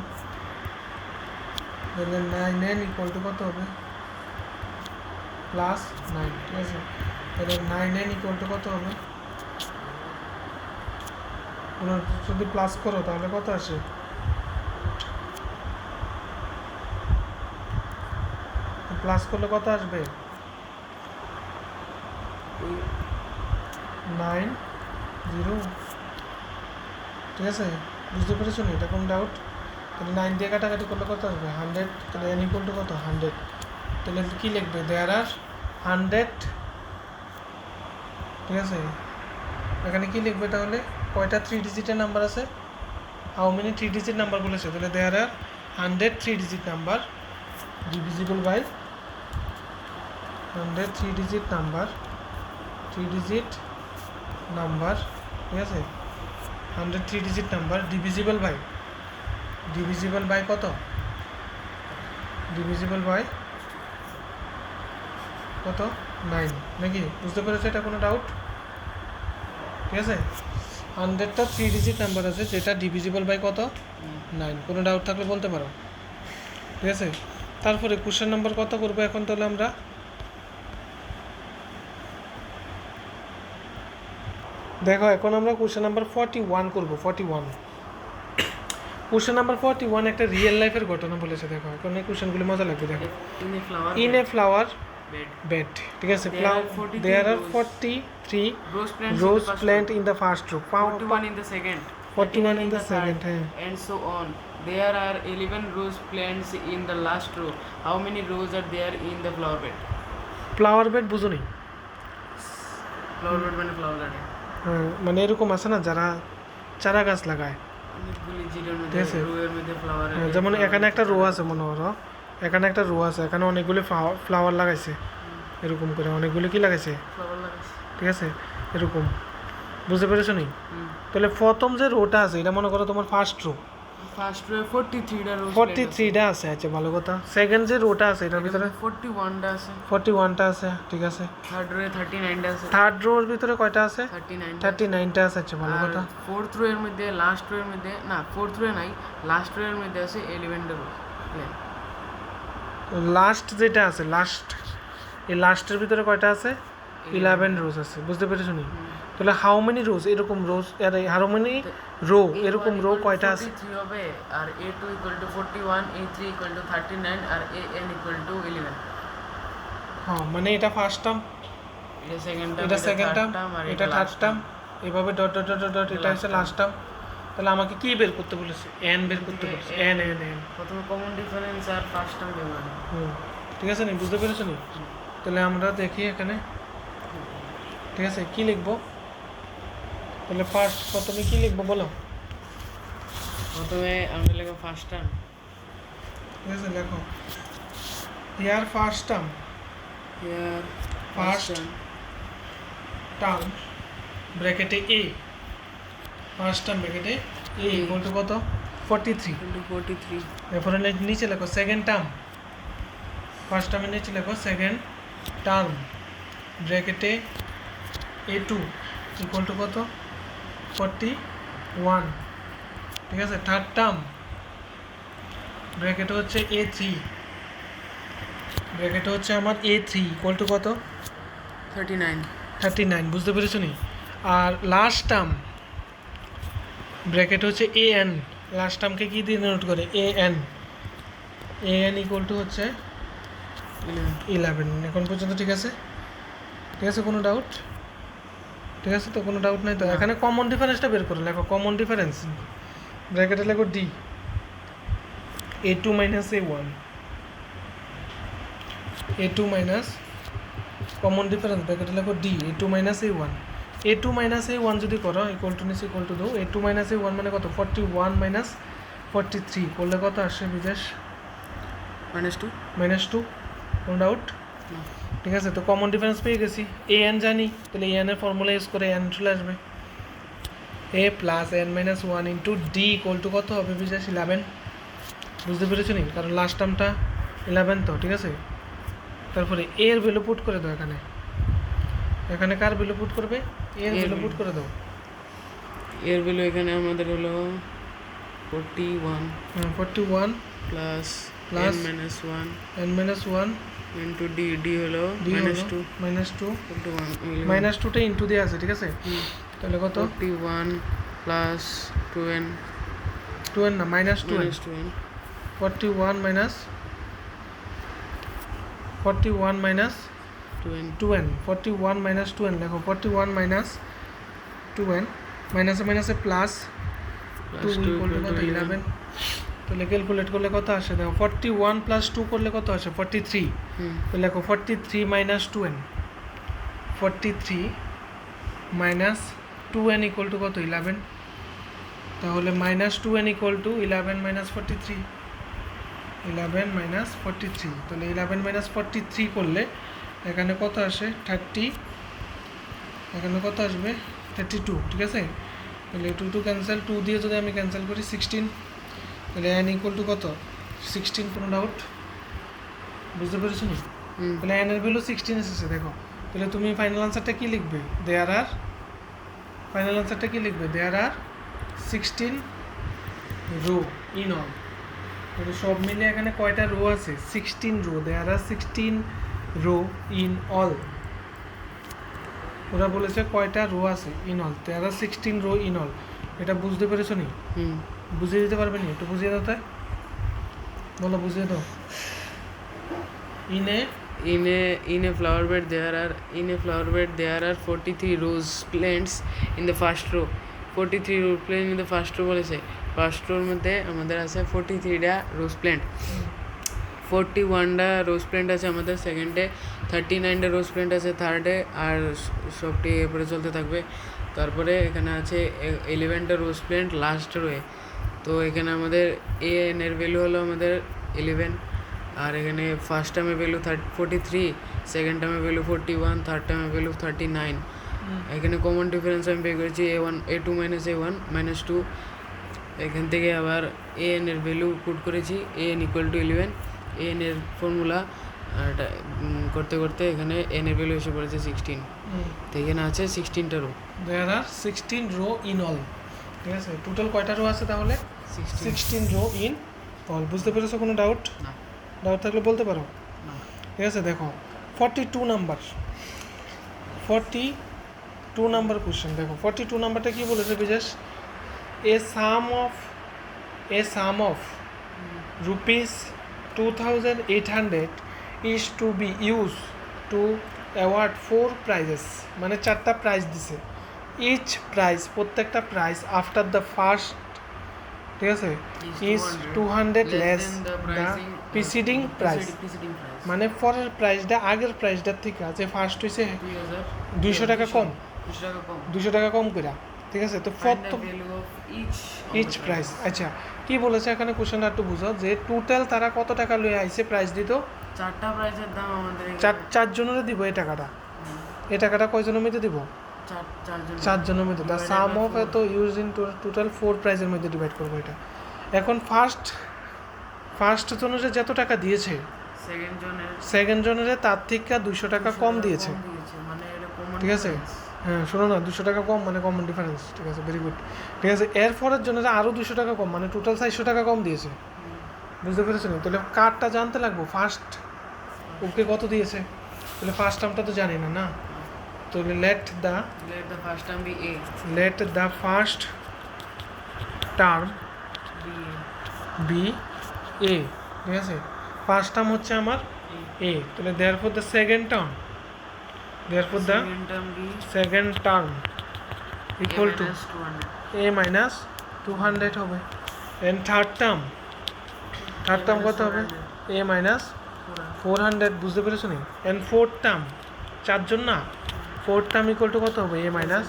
তাহলে 9n ইকুয়াল টু কত হবে? প্লাস 9, ঠিক আছে? তাহলে 9n ইকুয়াল টু কত হবে? যদি প্লাস করো তাহলে কত আসে? প্লাস করলে কত আসবে? 90, ঠিক আছে? বুঝতে পেরেছো না? এটা কোন ডাউট? তাহলে 9 দিয়ে কাটাকাটি করলে কত আসবে? 100, তাহলে n ইকুয়াল টু কত? 100। তাহলে কী লিখবে? দেয়ার আর 100, ঠিক আছে? এখানে কি লিখবে তাহলে? কয়টা 3 ডিজিটের নাম্বার আছে? হাউ মেনি 3 ডিজিট নাম্বার বলেছে, তাহলে there are 100 3 digit number divisible by 100 3 digit number, ঠিক আছে? 100 3 ডিজিট নাম্বার ডিভিজিবল বাই কত? ডিভিজিবল বাই কত? 9, নাকি? বুঝতে পেরেছো? এটা কোনো ডাউট? ঠিক আছে, 100টা 3 ডিজিট নাম্বার আছে যেটা ডিভিজিবল বাই কত? 9। কোনো ডাউট থাকলে বলতে পারো, ঠিক আছে? তারপরে কোশ্চেন নাম্বার কত করবো এখন তাহলে আমরা? দেখো এখন আমরা কোশ্চেন নাম্বার 41 করবো। 41 কোশ্চেন নাম্বার 41 একটা রিয়েল লাইফের ঘটনা বলেছে। দেখো এখন এই কোশ্চেনগুলো মজা লাগবে। দেখো, ইন এ ফ্লাওয়ার bed, ঠিক আছে? There are 43 rose plant in the first row, 41 in the second, 41 in the second, and so on. There are 11 rose plants in the last row. How many rows are there in the flower bed? Flower bed বুঝো নি? Flower bed মানে flower garden। হ্যাঁ, মানে এরকম আছে না যারা চারা গাছ লাগায়, অনেকগুলি জিরোর ঠিক মধ্যে আছে? রোয়ের মধ্যে ফ্লাওয়ার। যেমন এখানে একটা রো আছে, মনে করো এখানে একটা রো আছে, এখানে অনেকগুলি ফ্লাওয়ার লাগাইছে, এরকম করে অনেকগুলি কি লাগাইছে? ফ্লাওয়ার লাগাইছে, ঠিক আছে? এরকম, বুঝতে পেরেছো নি? তাহলে প্রথম যে রোটা আছে এটা মনে করো তোমার ফার্স্ট রো, ফার্স্ট রো 43টা রোজ, 43টা আছে, আচ্ছা ভালো কথা। সেকেন্ড যে রোটা আছে এটার ভিতরে 41টা আছে, 41টা আছে, ঠিক আছে? থার্ড রোয়ে 39টা আছে, থার্ড রোর ভিতরে কয়টা আছে? 39টা 39টা আছে, আচ্ছা ভালো কথা। ফোর্থ রো এর মধ্যে, লাস্ট রো এর মধ্যে, না ফোর্থ রো নাই, লাস্ট রো এর মধ্যে আছে 11টা রো। লাস্ট যেটা আছে, এই লাস্টের ভিতরে কয়টা আছে? 11 রোজ আছে, বুঝতে পেরেছো নি? তাহলে হাউ মেনি রোজ, এরকম রোজ, হাউ মেনি রো, এরকম রো কয়টা আছে? 43 হবে, আর a2 41, a3 39, আর an 11। হ্যাঁ, মানে এটা ফার্স্ট টার্ম, এটা সেকেন্ড টার্ম, এটা থার্ড টার্ম, এভাবে ডট ডট ডট ডট, এটা হচ্ছে লাস্ট টার্ম। তাহলে আমাকে কি বের করতে বলেছে? n বের করতে বলেছে, n। প্রথমে কমন ডিফারেন্স আর ফার্স্ট টার্ম বের করব। ঠিক আছে নি? বুঝতে পেরেছো নি? তাহলে আমরা দেখি এখানে, ঠিক আছে, কি লিখবো? তাহলে প্রথমে কি লিখবো বলো? প্রথমে আমরা লিখব ফার্স্ট টার্ম, ঠিক আছে? লেখো হিয়ার ফার্স্ট টার্ম, ব্র্যাকেটে a, ফার্স্ট টার্ম ব্র্যাকেটে a ইকুয়াল টু কত? 43। এরপরে নিচে লেখো সেকেন্ড টার্ম, ফার্স্ট টার্মের নিচে লেখো সেকেন্ড টার্ম ব্র্যাকেটে a2 ইকুয়াল টু কত? 41, ঠিক আছে? থার্ড টার্ম ব্র্যাকেটে হচ্ছে a3, ব্র্যাকেটে হচ্ছে আমার a3 ইকুয়াল টু কত? 39 বুঝতে পেরেছো নি? আর লাস্ট টার্ম ব্র্যাকেট হচ্ছে এ এন, লাস্ট টার্মকে কী দিয়ে নোট করে? এ এন ইকুয়াল টু হচ্ছে 11। এখন পর্যন্ত ঠিক আছে? ঠিক আছে, কোনো ডাউট? ঠিক আছে তো, কোনো ডাউট নাই তো? এখানে কমন ডিফারেন্সটা বের করো, লেখো কমন ডিফারেন্স, ব্র্যাকেটে লেখো d, A2 minus A1, A2 minus common difference ব্র্যাকেটে লেখো d, A2 minus A1, A2 minus A1 যদি করো ইকুয়াল টু নিস ইকুয়াল টু দাও, A2 মাইনাস A1 মানে কত? 41 মাইনাস 43 করলে কত আসে বিদেশ? -2, কোনো ডাউট? ঠিক আছে, তো কমন ডিফারেন্স পেয়ে গেছি, এ এন জানি, তাহলে এ এনের ফর্মুলা ইউজ করে এন চলে আসবে, a plus n minus 1 into d equal to কত হবে বিদেশ? 11। বুঝতে পেরেছো নি? কারণ লাস্ট টার্মটা 11 তো, ঠিক আছে। তারপরে এর ভ্যালু পুট করে দাও এখানে, এখানে কার ভ্যালু পুট করবে? এর ভ্যালু পুট করে দাও। এর ভ্যালু এখানে আমাদের হলো 41 41 plus n minus 1 n minus 1 into D হলো -2 -2টা ইন্টু দিয়ে আছে, ঠিক আছে। তাহলে কত? 41 প্লাস 2n 2n না, -2n, 41 minus 2n, 41 minus 2n লেখো, 41 মাইনাস 2n, মাইনাসে মাইনাসে প্লাস 2 ইকুয়াল টু কত? 11। তাহলে ক্যালকুলেট করলে কত আসে দেখো, 41 প্লাস 2 করলে কত আসে? 43। তো লেখো 43 minus 2n, 43 minus 2n equal to কত? 11। তাহলে -2n equal to 11 minus 43, 11 minus 43, তাহলে 11 মাইনাস 43 করলে এখানে কত আসে? 30, এখানে কত আসবে? 32, ঠিক আছে। তাহলে 2 ক্যান্সেল, 2 দিয়ে যদি আমি ক্যান্সেল করি 16, তাহলে n ইকুয়াল টু কত? 16, কোনো ডাউট? বুঝতে পেরেছো নি? তাহলে n এর ভ্যালু 16 এসেছে দেখো। তাহলে তুমি ফাইনাল আনসারটা কি লিখবে? There are 16 row in all. তাহলে সব মিলে এখানে কয়টা রো আছে? 16 row, there are 16 row in all. ওরা বলেছে কয়টা রো আছে in all, there are 16 row in all. এটা বুঝতে পেরেছো নি? বুঝিয়ে দিতে পারবে নি? একটু বুঝিয়ে দাও তাই, বলো, বুঝিয়ে দাও। in a flower bed there are 43 rose plants in the first row. 43 rose plants in the first row বলেছে, ফার্স্ট রোর মধ্যে আমাদের আছে 43টা রোজ প্ল্যান্ট, 41টা রোজ প্ল্যান্ট আছে আমাদের সেকেন্ডে, 39টা রোজ প্ল্যান্ট আছে থার্ডে, আর সবটি এরপরে চলতে থাকবে। তারপরে এখানে আছে 11টা রোজ প্ল্যান্ট লাস্ট রোয়ে। তো এখানে আমাদের এ এন এর ভ্যালু হলো আমাদের 11, আর এখানে ফার্স্ট টার্মের ভ্যালু 43, সেকেন্ড টার্মের ভ্যালু 41, থার্ড টার্মের ভ্যালু 39। এখানে কমন ডিফারেন্স আমি বের করেছি A2 মাইনাস A1 -2। এখান থেকে আবার এ এন এর ভ্যালু পুট করেছি, A N equal two 11, A n এর ফর্মুলা করতে করতে এখানে এন এর ভ্যালু এসে পড়েছে 16। তো এখানে আছে 16টা row, there are 16 row in all, ঠিক আছে। টোটাল কয়টা রো আছে তাহলে? 16 রো ইন অল। বুঝতে পেরেছো? কোনো ডাউট? না, ডাউট থাকলে বলতে পারো, না। ঠিক আছে। দেখো 42 নাম্বার কোশ্চেন দেখো, 42 নাম্বারটা কি বলেছে Bijesh? A sum of rupees 2800 is to be use to award 4 prizes, মানে 4টা প্রাইজ দিছে। ইচ প্রাইজ, প্রত্যেকটা প্রাইজ আফটার দ্য ফার্স্ট, ঠিক আছে, is 200 less the preceding price, মানে পরের প্রাইসটা আগের প্রাইসটার থেকে আছে ফার্স্ট হয়েছে 200 টাকা কম, 200 টাকা কম করে, ঠিক আছে। তো ইচ প্রাইস, আচ্ছা কি বলেছে এখানে কোশ্চেনটা একটু বুঝো, যে টোটাল তারা কত টাকা লয়ে আইছে প্রাইস দিত? 4টা প্রাইসের দাম আমাদের 4 জনের দিব এই টাকাটা। এই টাকাটা কয়জনের মধ্যে দিব? 4 জনের মধ্যে। দ্য সাম অফ এত ইউজ ইন টোটাল 4 প্রাইজের মধ্যে ডিভাইড করবো এটা। এখন ফার্স্ট জনের যত টাকা দিয়েছে, সেকেন্ড জনের তার থেকে 200 টাকা কম দিয়েছে, ঠিক আছে। হ্যাঁ শোনো না, 200 টাকা কম মানে কমন ডিফারেন্স, ঠিক আছে, ভেরি গুড, ঠিক আছে। এর পরের জন্য আরও 200 টাকা কম, মানে টোটাল 400 টাকা কম দিয়েছে। বুঝতে পেরেছো না? তাহলে কার্ডটা জানতে লাগবো ফার্স্ট ওকে কত দিয়েছে, তাহলে ফার্স্ট টার্মটা তো জানি না, না তো let the first term be a let the first term be be a, ঠিক আছে, ফার্স্ট টার্ম হচ্ছে আমার a, তাহলে therefore the second term second term be second term equal to minus 200 a minus 200 হবে, and থার্ড টার্ম কত হবে a minus 400, বুঝতে পেরেছো নি? and ফোর্থ টার্ম, চারজন না, ফোর্থ টার্ম ইকুয়াল টু কত হবে a minus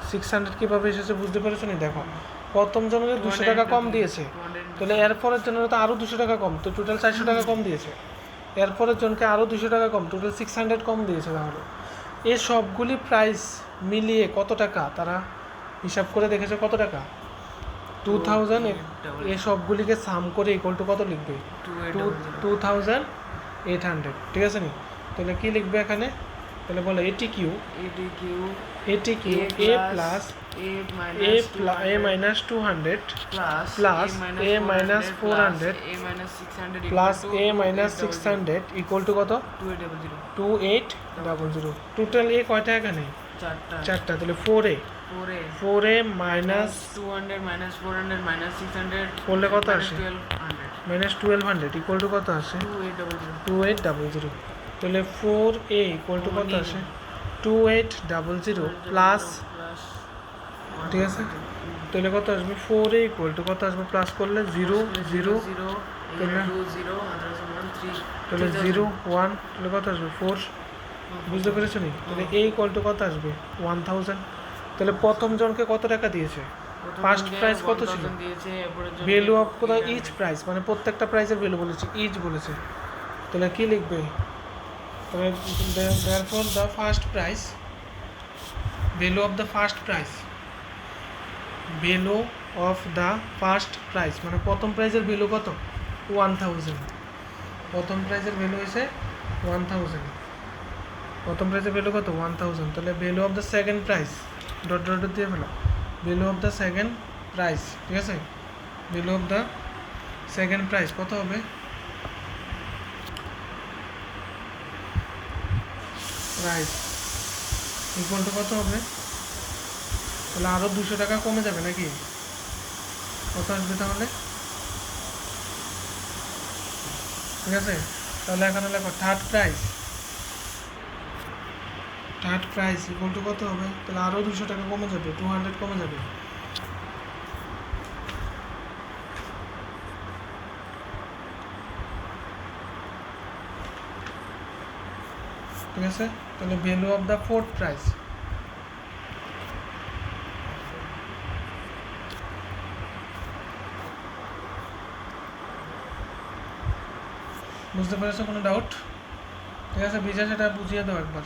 600 কীভাবে এসেছে বুঝতে পেরেছো নি? দেখো প্রথম জনের 200 টাকা কম দিয়েছে, তাহলে এরপরের জনের তো আরও 200 টাকা কম, তো টোটাল 400 টাকা কম দিয়েছে, এরপরের জনকে আরও 200 টাকা কম, টোটাল 600 কম দিয়েছে। তাহলে এই সবগুলি প্রাইস মিলিয়ে কত টাকা তারা হিসাব করে দেখেছে, কত টাকা 2000, এই সবগুলিকে সাম করে ইকুয়াল টু কত লিখবে 2800, ঠিক আছে নি? তাহলে কি লিখবে এখানে, তাহলে বলো এটি q a plus a minus 200 plus a minus 400 plus a minus 600 equal to কত 2800। টোটাল এ কয়টা এখানে চারটা, তাহলে 4a minus 200 minus 400 minus 600 করলে কত আসে 1200 minus 1200 equal to কত আসে 2800। তাহলে 4a equal to কত আসে 2800 প্লাস, ঠিক আছে, তাহলে কত আসবে 4a equal to কত আসবে, প্লাস করলে 0 0, তাহলে 0 1, তাহলে কত আসবে 4, বুঝতে পেরেছো নি? তাহলে a equal to কত আসবে 1000। তাহলে প্রথম জনকে কত টাকা দিয়েছে, ফার্স্ট প্রাইস কত ছিল, ভ্যালু অফ কোথাও ইচ প্রাইস, মানে প্রত্যেকটা প্রাইসের ভ্যালু বলেছে, ইচ বলেছে, তাহলে কি লিখবে, তাহলে therefore the first price, value of the first price, value of the first price মানে প্রথম প্রাইজের ভ্যালু কত 1000, প্রথম প্রাইজের ভ্যালু হয়েছে 1000, প্রথম প্রাইজের ভ্যালু কত 1000। তাহলে value of the second price dot dot দিয়ে ফেলো, value of the second price, ঠিক আছে, value of the second price কত হবে, প্রাইস ইকুয়াল টু কত হবে, তাহলে আরও 200 টাকা কমে যাবে নাকি, কত আসবে তাহলে, ঠিক আছে। তাহলে এখানে লেখো থার্ড প্রাইস ইকুয়াল টু কত হবে, তাহলে আরও 200 টাকা কমে যাবে, 200 কমে যাবে, ঠিক আছে। তাহলে value of the fourth price, বুঝতে পেরেছো, কোনো ডাউট, ঠিক আছে, বিজা সেটা বুঝিয়ে দাও একবার,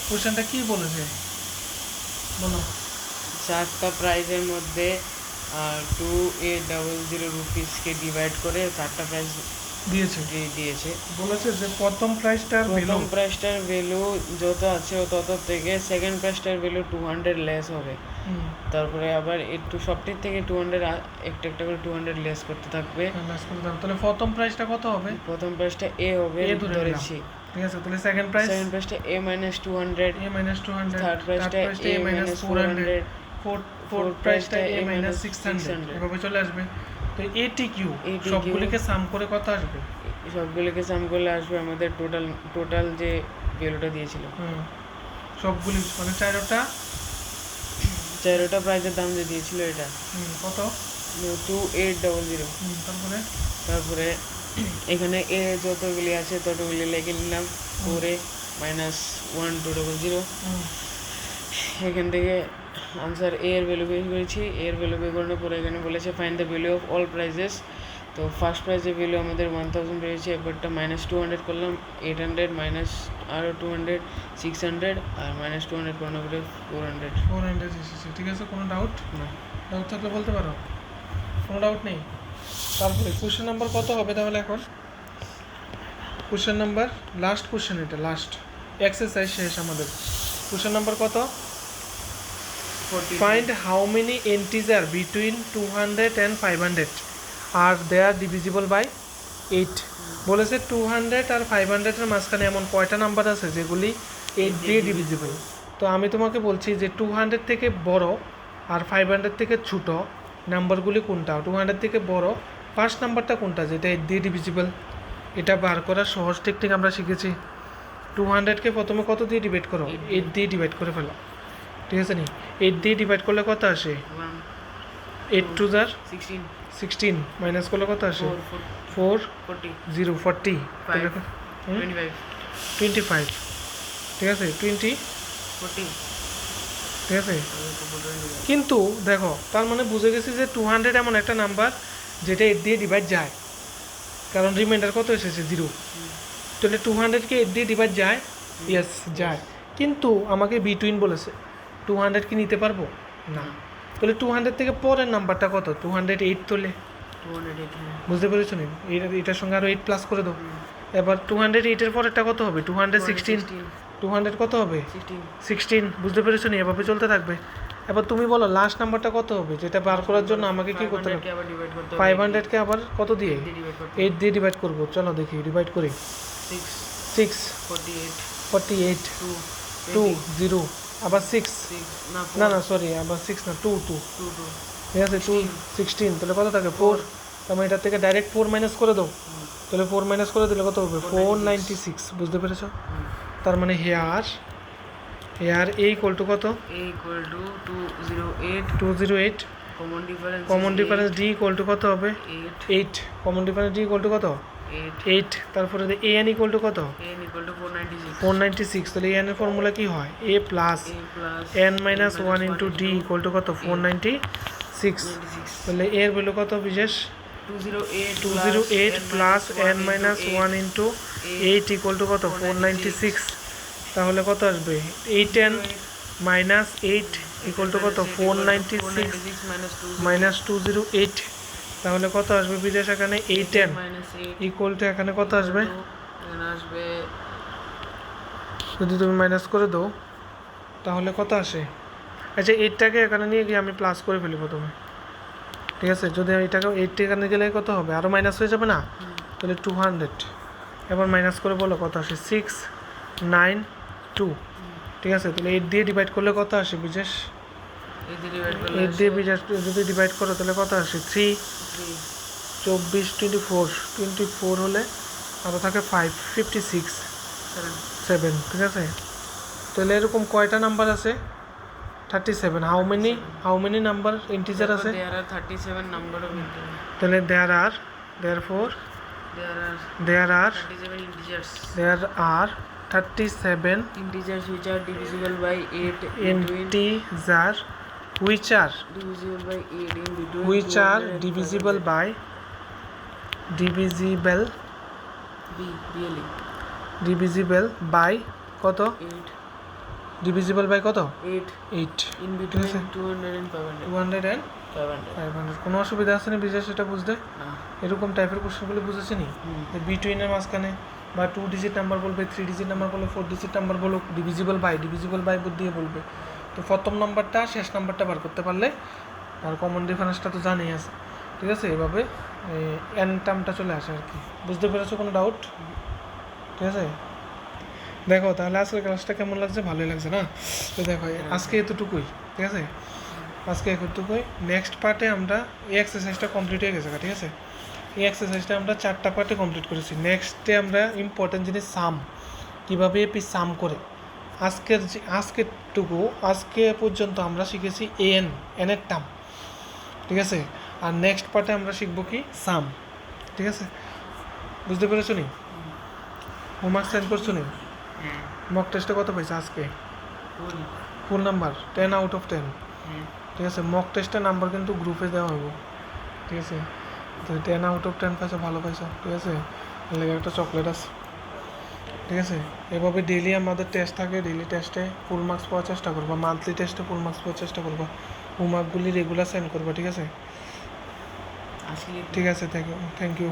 কোশ্চেনটা কি বলেছে বলো। চারটা প্রাইজের মধ্যে 2800 রুপিসকে ডিভাইড করে চারটা প্রাইস দিয়েছে, বলেছে যে প্রথম প্রাইসটার ভ্যালু যত আছে তত থেকে সেকেন্ড প্রাইসটার ভ্যালু 200 লেস হবে, তারপরে আবার একটু সবটির থেকে 200 একটা একটা করে 200 লেস করতে থাকবে, তাহলে প্রথম প্রাইসটা কত হবে, প্রথম প্রাইসটা এ হবে ধরেছি, ঠিক আছে, তাহলে সেকেন্ড প্রাইসটা a minus 200 থার্ড প্রাইসটা a minus 400 ফোর্থ প্রাইসটা a minus 600 এভাবে চলে আসবে। তো এটি কিউ সবগুলিকে সাম করে কত আসবে, সবগুলিকে সাম করলে আসবে আমাদের টোটাল যে ভ্যালুটা দিয়েছিল, সবগুলি মানে চারোটা প্রাইজের দাম যে দিয়েছিল এটা কত 2800, তারপরে এখানে এ যতগুলি আছে ততগুলি লিখে নিলাম 4a minus 1200, এখান থেকে আনসার এ এর ভ্যালু বের করেছি, এর ভ্যালু বের করানোর পরে এখানে বলেছে find the value of all prices, তো ফার্স্ট প্রাইজের ভ্যালু আমাদের 1000 পেয়েছে, এবারটা -200 করলাম, 800 মাইনাস আরও 200 600 আর -200 করানোর পরে 400 এসেছে, ঠিক আছে, কোনো ডাউট না, ডাউট থাকলে বলতে পারো, কোনো ডাউট নেই। তারপরে কোশ্চেন নাম্বার কত হবে তাহলে, এখন কোশ্চেন নাম্বার লাস্ট কোশ্চেন, এটা লাস্ট এক্সারসাইজ শেষ আমাদের, কোশ্চেন নাম্বার কত, find how many integer between 200 and 500 are there divisible by 8, বলেছে 200 আর 500 এর মাঝখানে এমন কয়টা নাম্বার আছে যেগুলি 8 দিয়ে ডিভিজিবল। তো আমি তোমাকে বলছি যে 200 থেকে বড় আর 500 থেকে ছোট নাম্বারগুলি কোনটা, 200 থেকে বড় ফার্স্ট নাম্বারটা কোনটা যেটা 8 দিয়ে ডিভিজিবল। এটা বার করার সহজ টেকনিক আমরা শিখেছি। 200কে প্রথমে কত দিয়ে ডিভাইড করো, 8 দিয়ে ডিভাইড করে ফেলো, ঠিক আছে নি? 8 দিয়ে ডিভাইড করলে কত আসে, 8 টু জার 16, মাইনাস করলে কত আসে 4 0 40 25, ঠিক আছে 20, ঠিক আছে। কিন্তু দেখো তার মানে বুঝে গেছি যে 200 এমন একটা নাম্বার যেটা 8 দিয়ে ডিভাইড যায়, কারণ রিমাইন্ডার কত এসেছে 0। তাহলে 200কে 8 দিয়ে ডিভাইড যায়, ইয়েস যায়। কিন্তু আমাকে বিটুইন বলেছে, 200 কি নিতে পারবো না। তাহলে 200 থেকে পরের নাম্বারটা কত, 208 তোলে, বুঝতে পেরেছো নি? এটার সঙ্গে আরও 8 প্লাস করে দাও। এবার 208-এর পরেরটা কত হবে, 216, 200 কত হবে 16, বুঝতে পেরেছো নি? এভাবে চলতে থাকবে। এবার তুমি বলো লাস্ট নাম্বারটা কত হবে, যেটা বার করার জন্য আমাকে কি করতে হবে, 500কে আবার কত দিয়ে 8 দিয়ে ডিভাইড করবো। চলো দেখি ডিভাইড করি। 6 48 2 0 আবার 6 না সরি আবার 6 না 2 ঠিক আছে 2 16, তাহলে কত থাকে 4। তার মানে এটার থেকে ডাইরেক্ট 4 মাইনাস করে দাও, তাহলে 4 মাইনাস করে দিলে কত হবে 496, বুঝতে পেরেছো? তার মানে হেয়ার এ ইকুয়াল টু কত, A equal to 208, 208, common difference D equal to কত হবে 8, common difference D equal to কত 8, তারপরে এ এন ইকুয়াল টু কত n equal to 496। তাহলে এন এর ফর্মুলা কি হয়, a plus n minus 1 into d equal to কত 496। তাহলে এর ভ্যালু কত বিশেষ 208 plus n minus 1 into 8 equal to কত 496। তাহলে কত আসবে 8n মাইনাস 8 ইকুয়াল টু কত 496 মাইনাস 208। তাহলে কত আসবে বিদেশ এখানে 8n ইকুয়াল টু এখানে কত আসবে, যদি তুমি মাইনাস করে দাও তাহলে কত আসে। আচ্ছা 8টাকে এখানে নিয়ে গিয়ে আমি প্লাস করে ফেলি প্রথমে, ঠিক আছে। যদি এইটাকে 8 এখানে গেলে কত হবে, আরও মাইনাস হয়ে যাবে না, তাহলে 200 এবার মাইনাস করে বলো কত আসে 692, ঠিক আছে। তাহলে 8 দিয়ে ডিভাইড করলে কত আসে বিশেষ, 8 দিয়ে যদি ডিভাইড করো তাহলে কত আসে 3 24 24 হলে আরও থাকে 5 56 7, ঠিক আছে। তাহলে এরকম কয়টা নাম্বার আছে 37, হাউ মেনি নাম্বার ইন্টিজার আছে, there are 37 number of integers, তাহলে there are 37 integers which are divisible by 8 integer which are divisible by 8 in between which are divisible by divisible by কত 8 divisible by কত 8 in between 200 and 500 কোনো অসুবিধা আছে না বিশেষ এটা বুঝতে? না, এরকম টাইপের কোশ্চেনগুলো বুঝেছি নি, বিটুইনের মাঝখানে বা 2 ডিজিট নাম্বার বলবে, 3 ডিজিট নাম্বার বলবে, 4 ডিজিট নাম্বার বলো, ডিভিজিবল বাই দিয়ে বলবে। তো প্রথম নাম্বারটা শেষ নাম্বারটা বার করতে পারলে আর কমন ডিফারেন্সটা তো জানেই আছে, ঠিক আছে। এভাবে এন টার্মটা চলে আসে আর কি, বুঝতে পেরেছো? কোনো ডাউট? ঠিক আছে, দেখো তাহলে আজকের ক্লাসটা কেমন লাগছে, ভালোই লাগছে না? তো দেখো আজকে এতটুকুই, ঠিক আছে, আজকে এতটুকুই। নেক্সট পার্টে আমরা এই এক্সারসাইজটা কমপ্লিট হয়ে গেছে, ঠিক আছে। এই এক্সারসাইজটা আমরা 4টা পার্টে কমপ্লিট করেছি। নেক্সটে আমরা ইম্পর্টেন্ট জিনিস সাম, কীভাবে এপি সাম করে। আজকে পর্যন্ত আমরা শিখেছি এনের টার্ম, ঠিক আছে। আর নেক্সট পার্টে আমরা শিখবো কি সাম, ঠিক আছে। বুঝতে পেরেছো নি? হোমওয়ার্ক সেন্ড করছো নি? মক টেস্টে কত পাইছে আজকে? ফুল নাম্বার 10 আউট অফ 10, ঠিক আছে। মক টেস্টের নাম্বার কিন্তু গ্রুপে দেওয়া হবে, ঠিক আছে। তো 10 আউট অফ 10 পাইছো, ভালো পাইছো, ঠিক আছে। লেগে একটা চকলেট আছে, ঠিক আছে। এভাবে ডেইলি আমাদের টেস্ট থাকে, ডেইলি টেস্টে ফুল মার্কস পাওয়ার চেষ্টা করবা, মান্থলি টেস্টে ফুল মার্কস পাওয়ার চেষ্টা করবা, হোমওয়ার্কগুলি রেগুলার সেন্ড করবা, ঠিক আছে। ঠিক আছে, থ্যাংক ইউ।